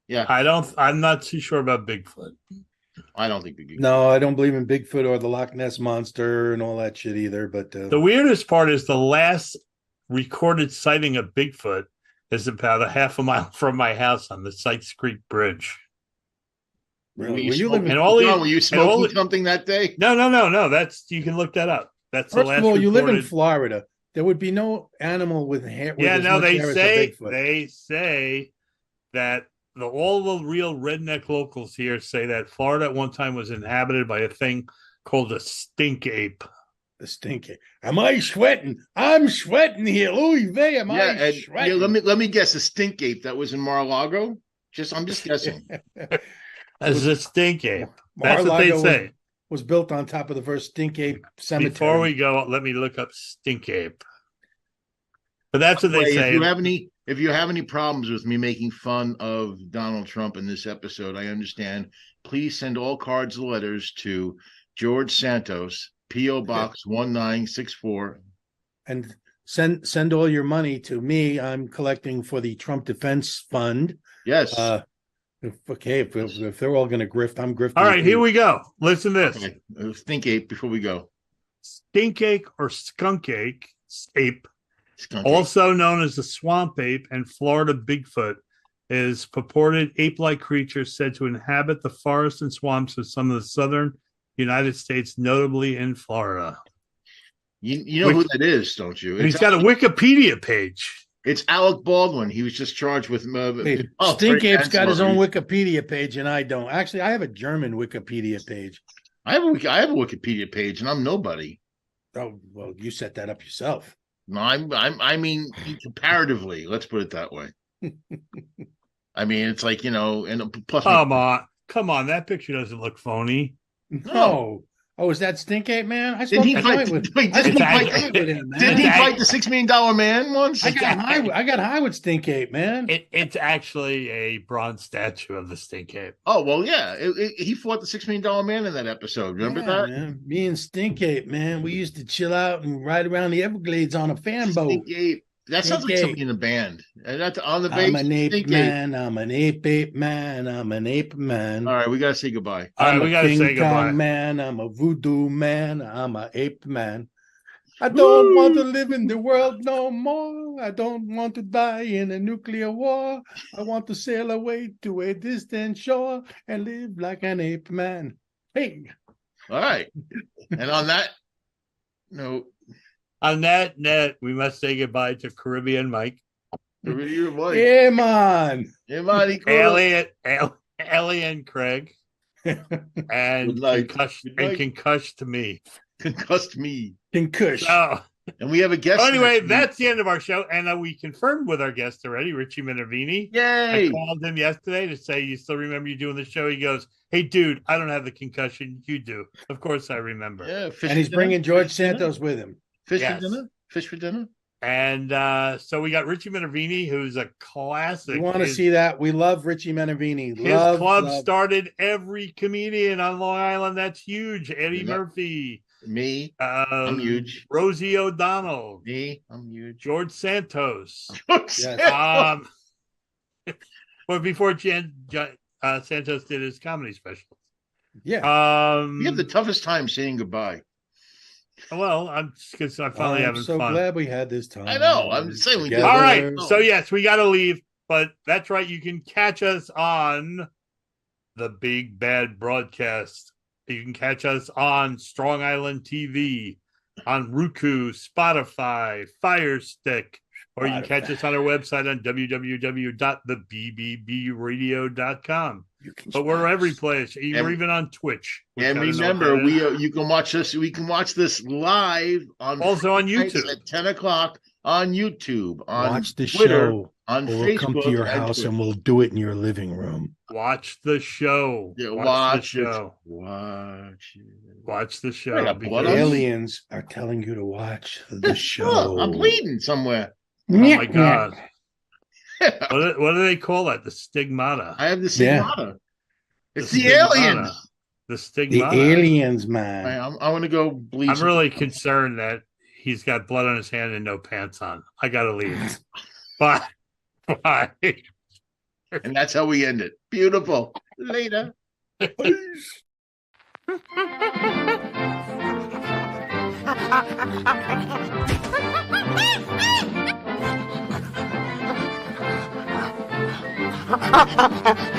Yeah, I'm not too sure about Bigfoot. I don't think they do. No, I don't believe in Bigfoot or the Loch Ness Monster and all that shit either. But the weirdest part is the last recorded sighting of Bigfoot is about a half a mile from my house on the Sykes Creek Bridge. Really? Were you smoking something that day? No. You can look that up. That's First the last. of all, you live in recorded- Florida. There would be no animal with hair. Yeah, no, they say that all the real redneck locals here say that Florida at one time was inhabited by a thing called a stink ape. The stink ape. Am I sweating? I'm sweating here, Louis V. I sweating? Yeah, let me guess. A stink ape that was in Mar-a-Lago. I'm just guessing. As a stink ape. That's what they say. Was built on top of the first stink ape cemetery. Before we go, let me look up stink ape. But that's what they say. If you have any problems with me making fun of Donald Trump in this episode, I understand. Please send all cards and letters to George Santos, P.O. Box 1964. And send all your money to me. I'm collecting for the Trump Defense Fund. Yes. If they're all going to grift, I'm grifting. All right, here we go. Listen to this. Okay. Stink ape before we go. Stink ape or skunk ape, Skunk also known as the swamp ape and Florida Bigfoot, is purported ape-like creature said to inhabit the forests and swamps of some of the southern United States, notably in Florida. You know who that is, don't you? He's got a Wikipedia page. It's Alec Baldwin. He was just charged with Stink Ape's got his own Wikipedia page, and I don't. Actually, I have a German Wikipedia page. I have a Wikipedia page, and I'm nobody. Oh well, you set that up yourself. No, I mean comparatively. Let's put it that way. I mean, it's like and plus. Come on, that picture doesn't look phony. No, Oh, is that Stink Ape Man? I Didn't smoked he a fight? joint with. Wait, I didn't he smoked a fight? joint with him, man. Didn't he fight the $6 Million Man once? I got high with Stink Ape, man. It's actually a bronze statue of the Stink Ape. Oh well, yeah. He fought the $6 Million Man in that episode. Remember that? Man. Me and Stink Ape, man. We used to chill out and ride around the Everglades on a fan boat. Stink Ape. That sounds like Stink somebody Ape. in a band. And that's on the I'm bass. an ape Stink man. I'm an ape man. I'm an ape man. All right, we gotta say goodbye. All right, I'm we a gotta King say goodbye. Kong man. I'm a voodoo man. I'm a ape man. I don't want to live in the world no more. I don't want to die in a nuclear war. I want to sail away to a distant shore and live like an ape man. Hey, All right. And on that note, On that net, we must say goodbye to Caribbean Mike, your voice. yeah, man. Hey, Marty, cool. Alien Craig, and Good night. concussed me. Concussed me. Kush. So And we have a guest. anyway, next week. that's the end of our show, and we confirmed with our guest already, Richie Minervini. Yay. I called him yesterday to say, "You still remember you doing the show?" He goes, "Hey, dude, I don't have the concussion. You do." Of course, I remember. Yeah, fish And he's for dinner? bringing George Fish for dinner? Santos with him. Fish Yes. for dinner? Fish for dinner? And so we got Richie Minervini, who's a classic. We want to see that. We love Richie Menavini. His club started every comedian on Long Island. That's huge. Eddie Yep. Murphy. Me. I'm huge. Rosie O'Donnell. Me. I'm huge. George Santos. Yes. Well, before Santos did his comedy special. Yeah. We have the toughest time saying goodbye. Well, I'm because I'm finally having so fun. glad we had this time. I know. I'm saying we did. All right. Oh. So yes, we got to leave, but that's right. You can catch us on the Big Bad Broadcast. You can catch us on Strong Island TV, on Roku, Spotify, Fire Stick, or you can catch us on our website on www.thebbbbradio.com. But we're every place. We're even on Twitch. And remember, you can watch us. We can watch this live on also on YouTube at 10:00 on YouTube. On Watch the Twitter, show. on We'll Facebook. come to your and house Twitter. and we'll do it in your living room. Watch the show. Yeah, watch the show. Watch the show. got blood on The me. aliens are telling you to watch the show. Oh, I'm bleeding somewhere. Oh my God. What do they call that? The stigmata. I have the Yeah. stigmata. It's The the stigmata. aliens. The The stigmata. aliens, man. I want to go bleed. I'm really concerned that he's got blood on his hand and no pants on. I gotta leave. Bye. Bye. And that's how we end it. Beautiful. Later. Ha ha ha!